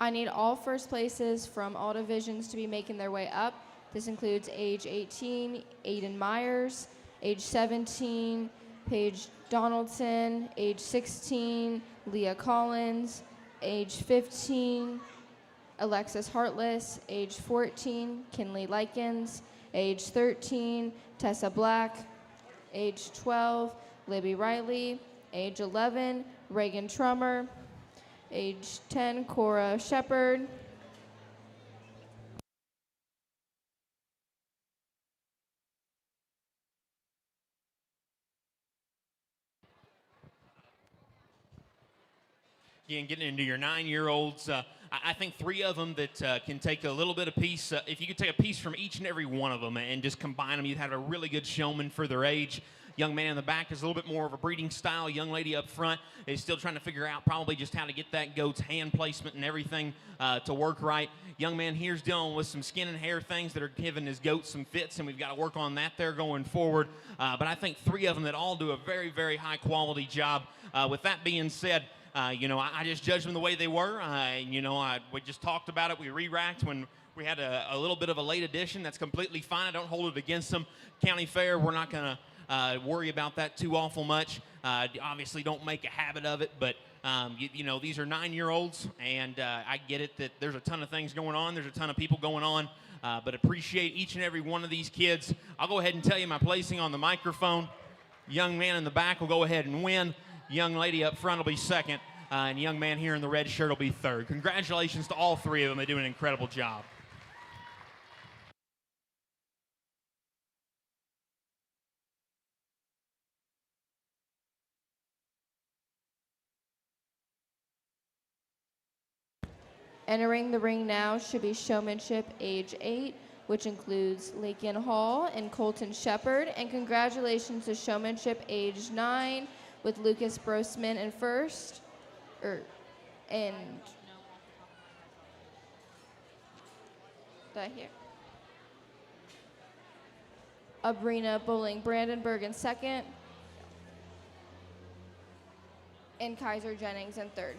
I need all first places from all divisions to be making their way up. This includes age 18, Aiden Myers, age 17, Paige Donaldson, age 16, Leah Collins, age 15, Alexis Hartless, age 14, Kinley Likens, Age 13, Tessa Black. Age 12, Libby Riley. Age 11, Reagan Trummer. Age 10, Cora Shepard. Again, getting into your 9-year-olds, I think 3 of them that can take a little bit of piece. If you could take a piece from each and every one of them and just combine them, you'd have a really good showman for their age. Young man in the back is a little bit more of a breeding style. Young lady up front is still trying to figure out probably just how to get that goat's hand placement and everything to work right. Young man here's dealing with some skin and hair things that are giving his goat some fits, and we've got to work on that there going forward. But I think 3 of them that all do a very, very high quality job. With that being said, I just judged them the way they were. We just talked about it. We re-racked when we had a little bit of a late addition. That's completely fine. I don't hold it against them. County Fair, we're not going to worry about that too awful much. Obviously, don't make a habit of it, but these are 9-year-olds, and I get it that there's a ton of things going on. There's a ton of people going on, but appreciate each and every one of these kids. I'll go ahead and tell you my placing on the microphone. Young man in the back will go ahead and win. Young lady up front will be second, and young man here in the red shirt will be third. Congratulations to all 3 of them. They do an incredible job. Entering the ring now should be Showmanship age 8, which includes Lakin Hall and Colton Shepard. And congratulations to Showmanship age 9 with Lucas Brosman in first. And did I hear? Abrina Bowling Brandenburg in second. And Kaiser Jennings in third.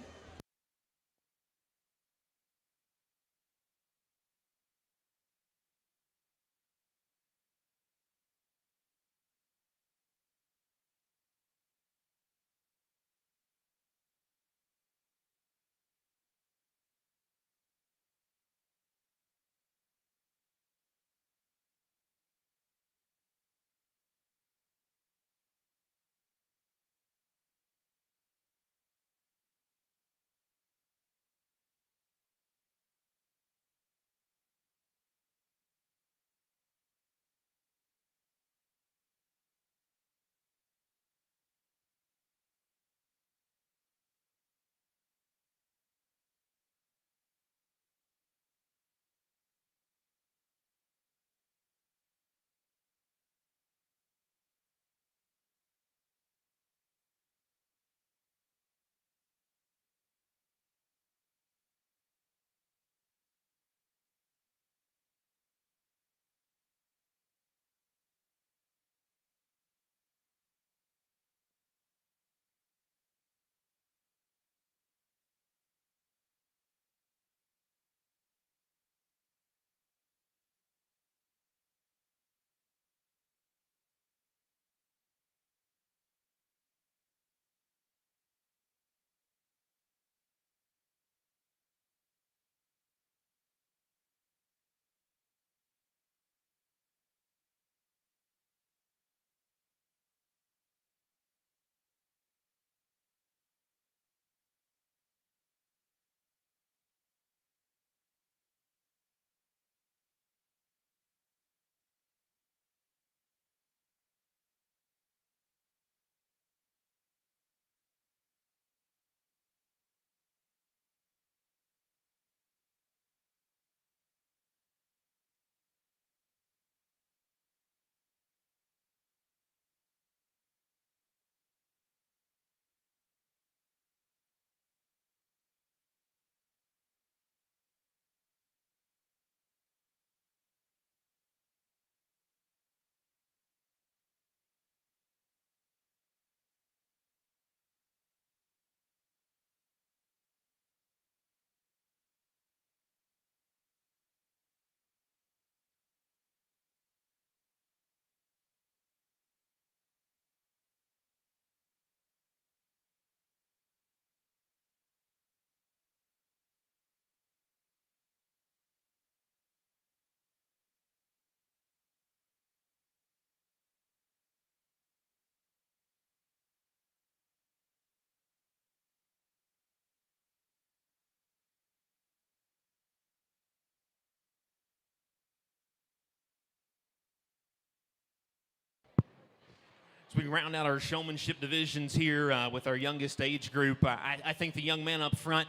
As we round out our showmanship divisions here with our youngest age group, I think the young man up front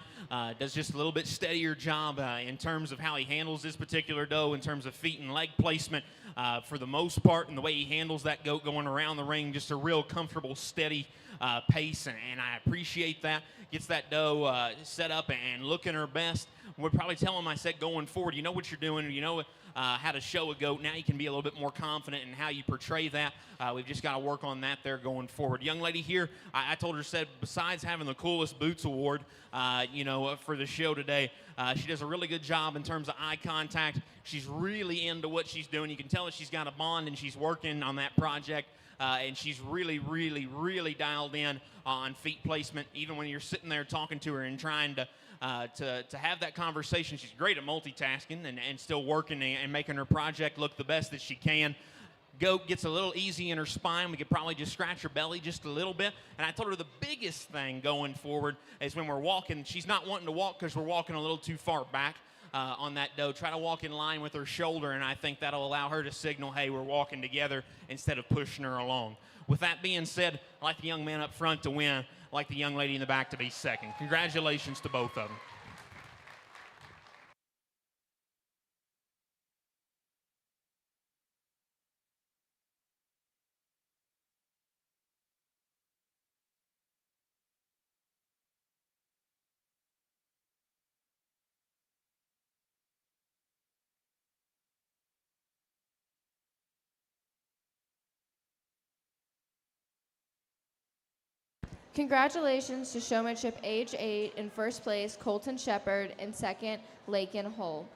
does just a little bit steadier job in terms of how he handles this particular doe, in terms of feet and leg placement for the most part, and the way he handles that goat going around the ring, just a real comfortable, steady pace, and I appreciate that. Gets that doe set up and looking her best. Would probably tell him, I said, going forward, you know what you're doing, you know how to show a goat. Now you can be a little bit more confident in how you portray that. We've just got to work on that there going forward. Young lady here, I told her, said, besides having the coolest boots award, for the show today, she does a really good job in terms of eye contact. She's really into what she's doing. You can tell that she's got a bond and she's working on that project. And she's really, really, really dialed in on feet placement. Even when you're sitting there talking to her and trying to have that conversation, she's great at multitasking and still working and making her project look the best that she can. Goat gets a little easy in her spine. We could probably just scratch her belly just a little bit. And I told her the biggest thing going forward is when we're walking, she's not wanting to walk because we're walking a little too far back. On that doe, try to walk in line with her shoulder, and I think that'll allow her to signal, hey, we're walking together, instead of pushing her along. With that being said, I like the young man up front to win. I like the young lady in the back to be second. Congratulations to both of them. Congratulations to Showmanship age 8 in first place, Colton Shepard, and second, Lakin Hull.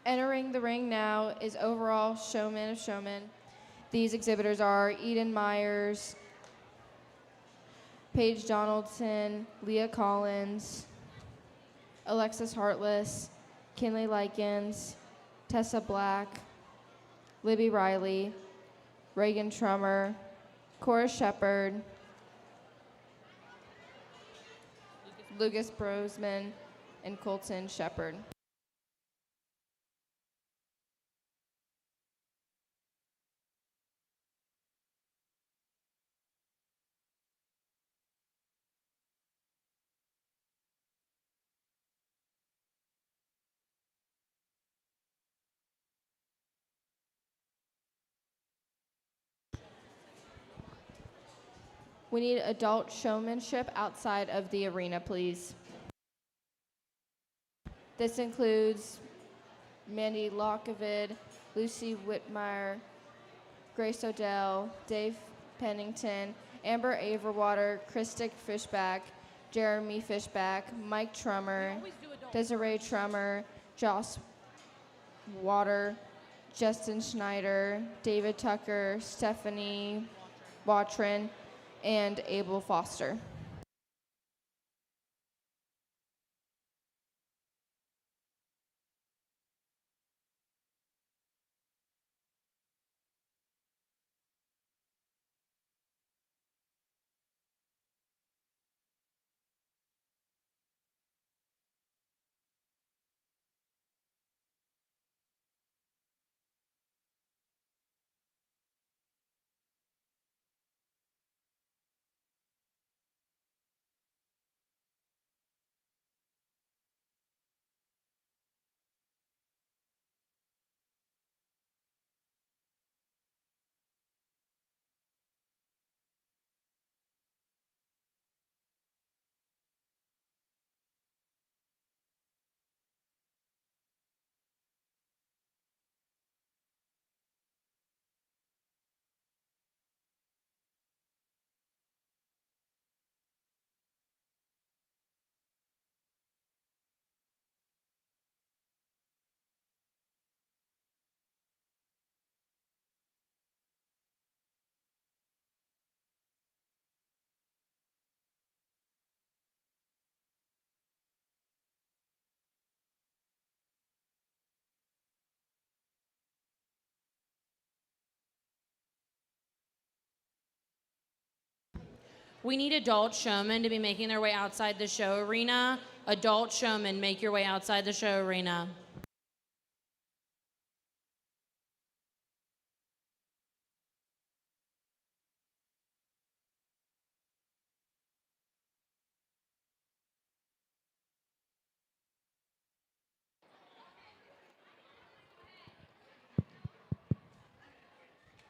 Entering the ring now is overall showman of showmen. These exhibitors are Eden Myers, Paige Donaldson, Leah Collins, Alexis Hartless, Kinley Likens, Tessa Black, Libby Riley, Reagan Trummer, Cora Shepard, Lucas Brosman, and Colton Shepard. We need adult showmanship outside of the arena, please. This includes Mandy Lockavid, Lucy Whitmire, Grace Odell, Dave Pennington, Amber Averwater, Christic Fishback, Jeremy Fishback, Mike Trummer, Desiree Trummer, Joss Water, Justin Schneider, David Tucker, Stephanie Watrin, and Abel Foster. We need adult showmen to be making their way outside the show arena. Adult showmen, make your way outside the show arena.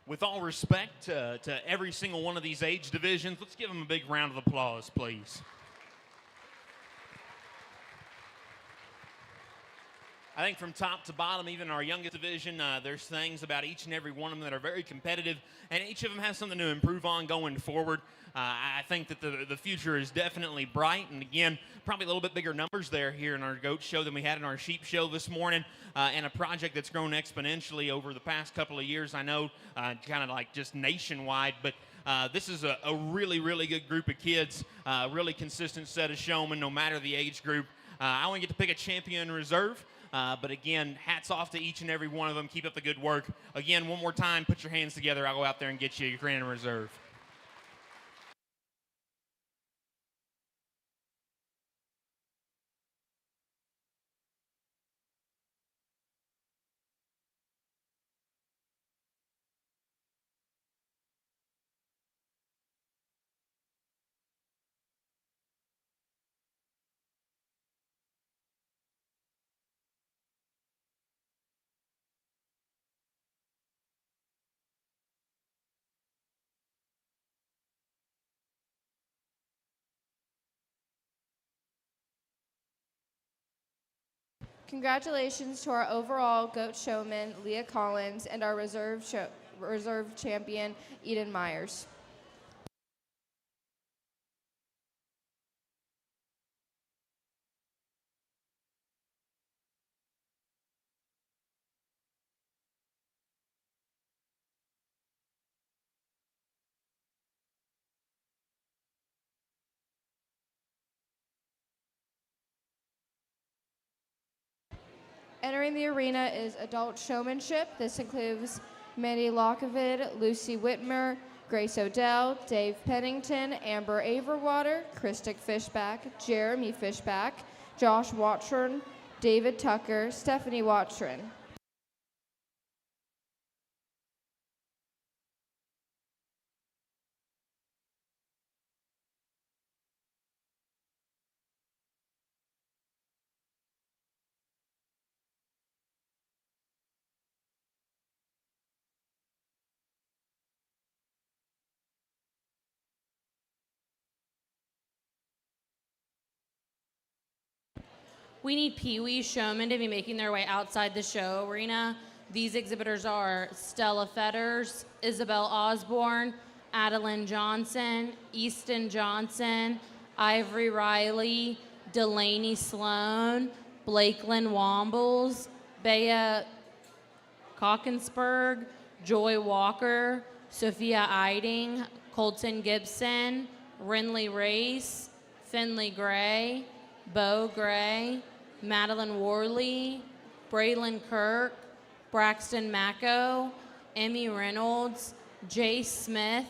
With all respect to every single one of these age divisions, let's give them a big round of applause, please. I think from top to bottom, even our youngest division, there's things about each and every one of them that are very competitive, and each of them has something to improve on going forward. I think that the future is definitely bright, and again, probably a little bit bigger numbers there here in our goat show than we had in our sheep show this morning, and a project that's grown exponentially over the past couple of years. I know, kind of like just nationwide, but this is a really, really good group of kids, really consistent set of showmen, no matter the age group. I only get to pick a champion in reserve. But again, hats off to each and every one of them. Keep up the good work. Again, one more time, put your hands together. I'll go out there and get you your grand reserve. Congratulations to our overall goat showman, Leah Collins, and our reserve champion, Eden Myers. Entering the arena is adult showmanship. This includes Mandy Lockavid, Lucy Whitmer, Grace Odell, Dave Pennington, Amber Averwater, Christic Fishback, Jeremy Fishback, Josh Watron, David Tucker, Stephanie Watron. We need Pee-wee showmen to be making their way outside the show arena. These exhibitors are Stella Fetters, Isabel Osborne, Adeline Johnson, Easton Johnson, Ivory Riley, Delaney Sloan, Blakelyn Wombles, Bea Cockensberg, Joy Walker, Sophia Eiding, Colton Gibson, Renly Race, Finley Gray, Bo Gray, Madeline Worley, Braylon Kirk, Braxton Macco, Emmy Reynolds, Jay Smith,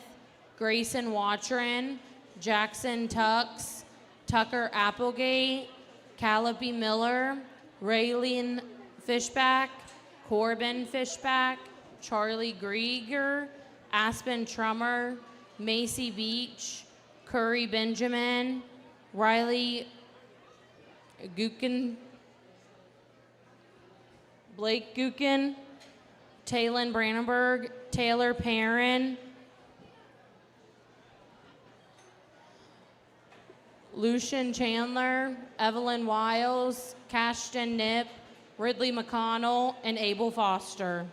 Grayson Watron, Jackson Tux, Tucker Applegate, Callipy Miller, Raylene Fishback, Corbin Fishback, Charlie Grieger, Aspen Trummer, Macy Beach, Curry Benjamin, Riley Gukin, Blake Gukin, Taylon Brandenburg, Taylor Perrin, Lucian Chandler, Evelyn Wiles, Cashton Nip, Ridley McConnell, and Abel Foster.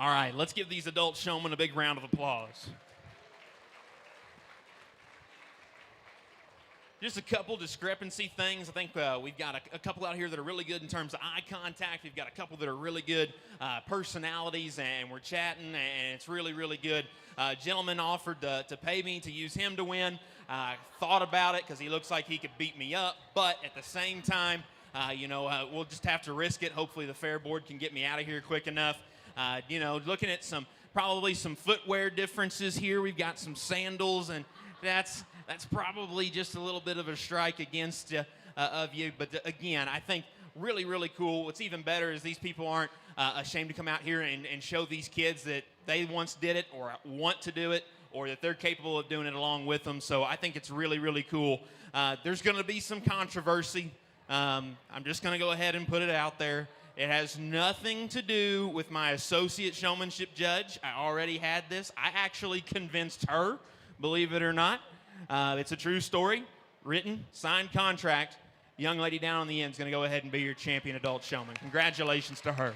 All right, let's give these adult showmen a big round of applause. Just a couple discrepancy things. I think we've got a couple out here that are really good in terms of eye contact. We've got a couple that are really good personalities, and we're chatting, and it's really, really good. Gentleman offered to pay me to use him to win. Thought about it because he looks like he could beat me up, but at the same time, we'll just have to risk it. Hopefully the Fairboard can get me out of here quick enough. Looking at probably some footwear differences here. We've got some sandals, and that's probably just a little bit of a strike against of you. But again, I think really, really cool. What's even better is these people aren't ashamed to come out here and show these kids that they once did it or want to do it or that they're capable of doing it along with them. So I think it's really, really cool. There's going to be some controversy. I'm just going to go ahead and put it out there. It has nothing to do with my associate showmanship judge. I already had this. I actually convinced her, believe it or not. It's a true story, written, signed contract. Young lady down on the end is going to go ahead and be your champion adult showman. Congratulations to her.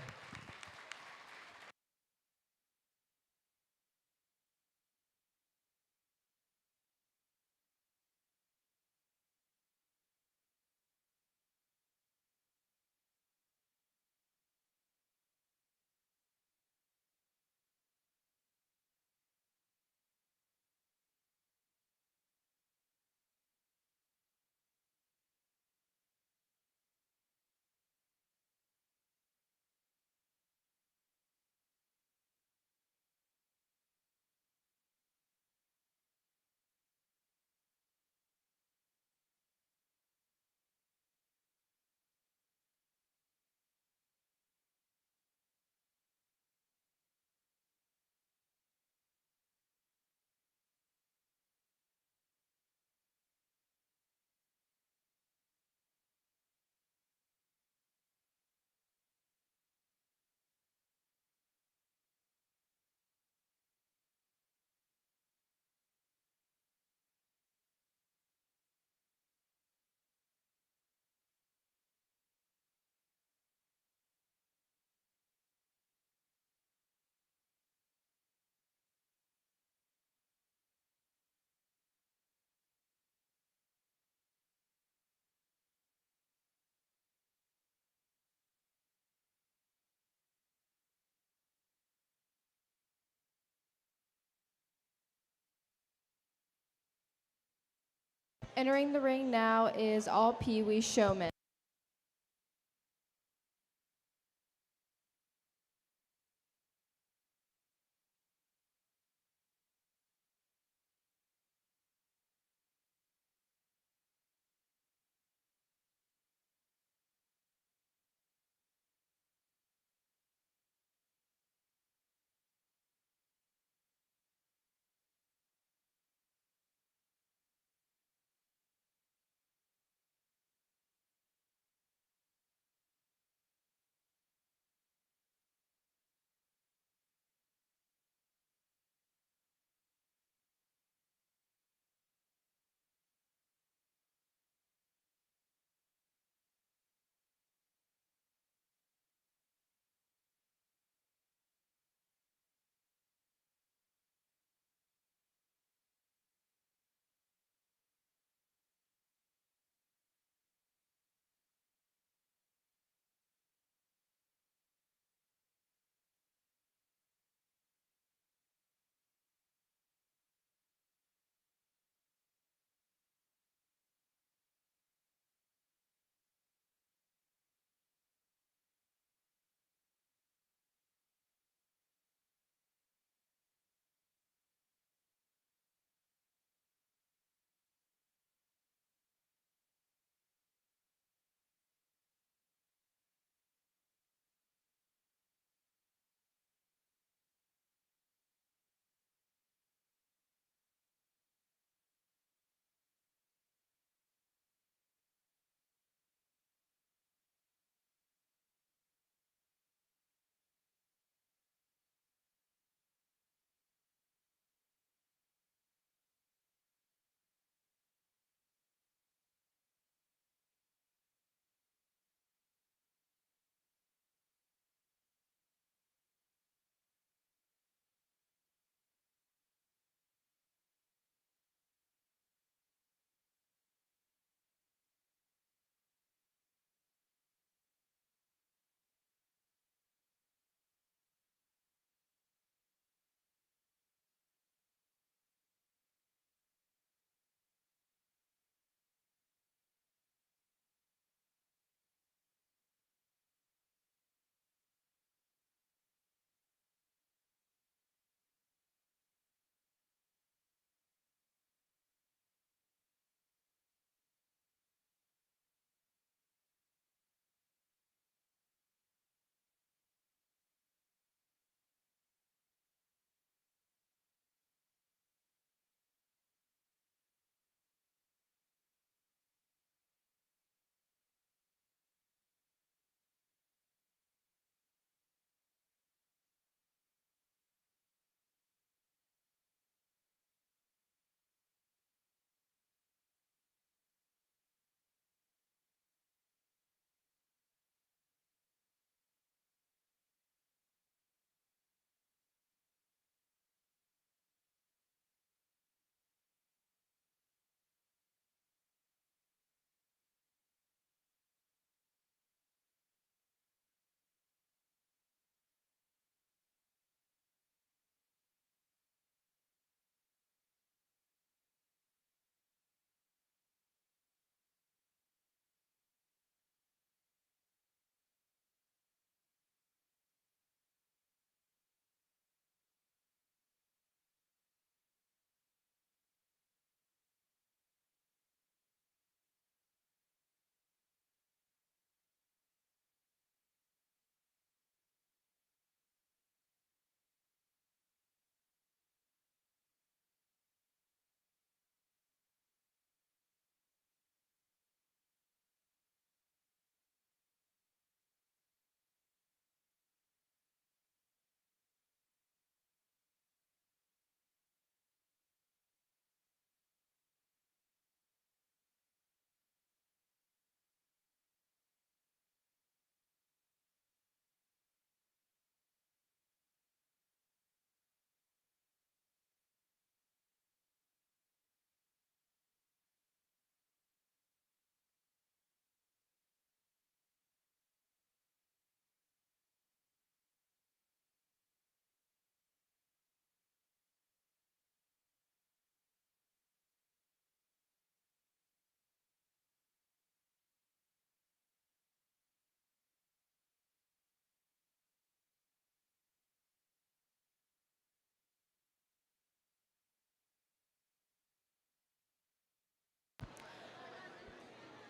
Entering the ring now is all Pee Wee showmen.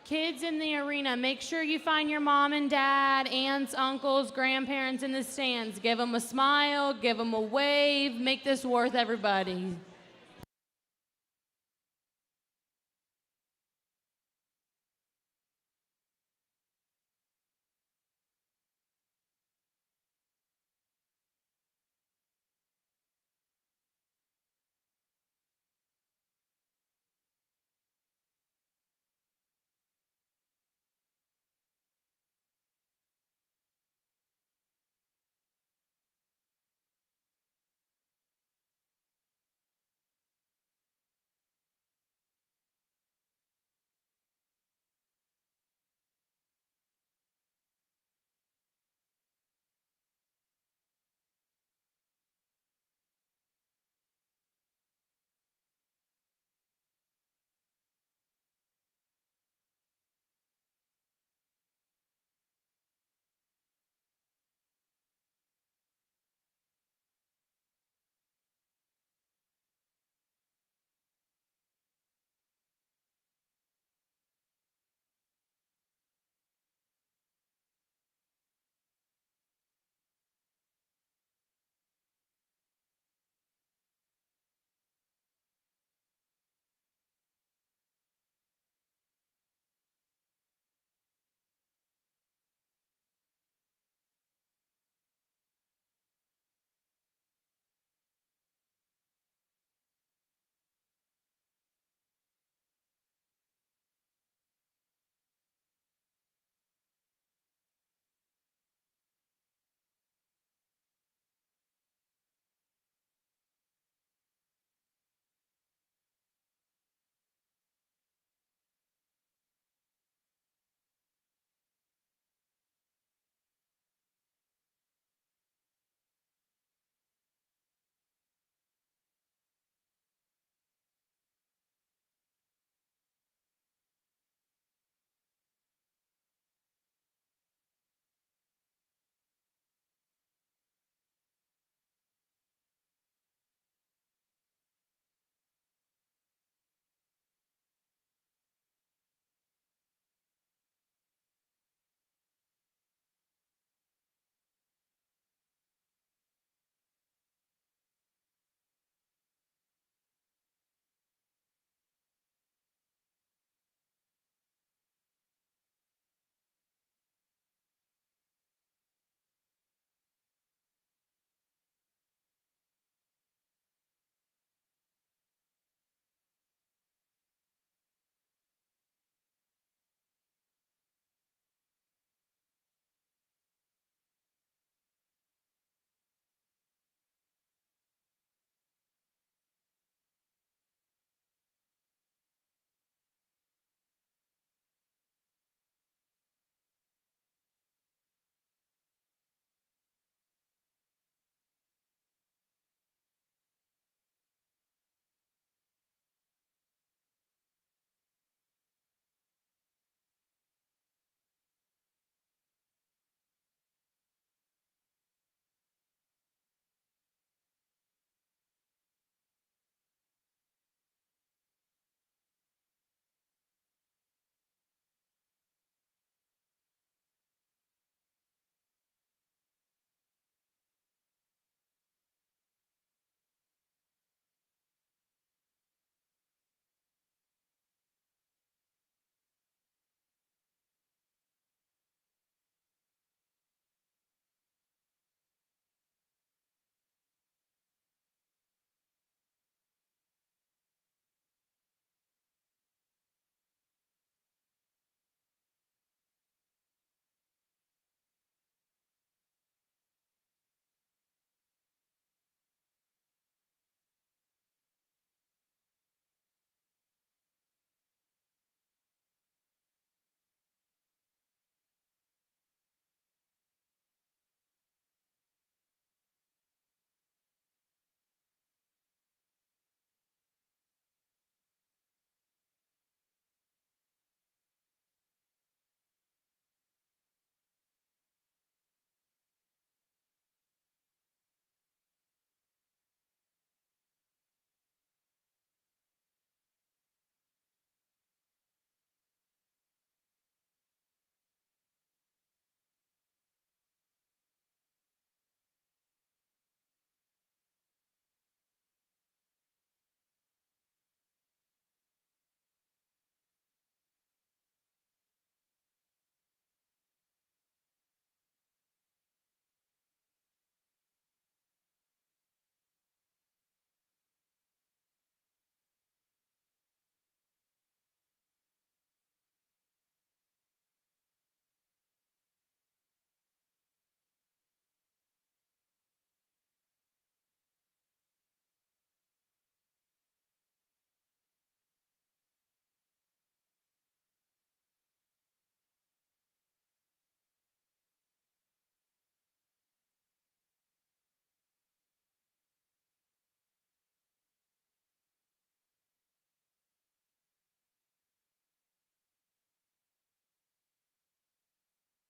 Kids in the arena, make sure you find your mom and dad, aunts, uncles, grandparents in the stands. Give them a smile, give them a wave, make this worth everybody.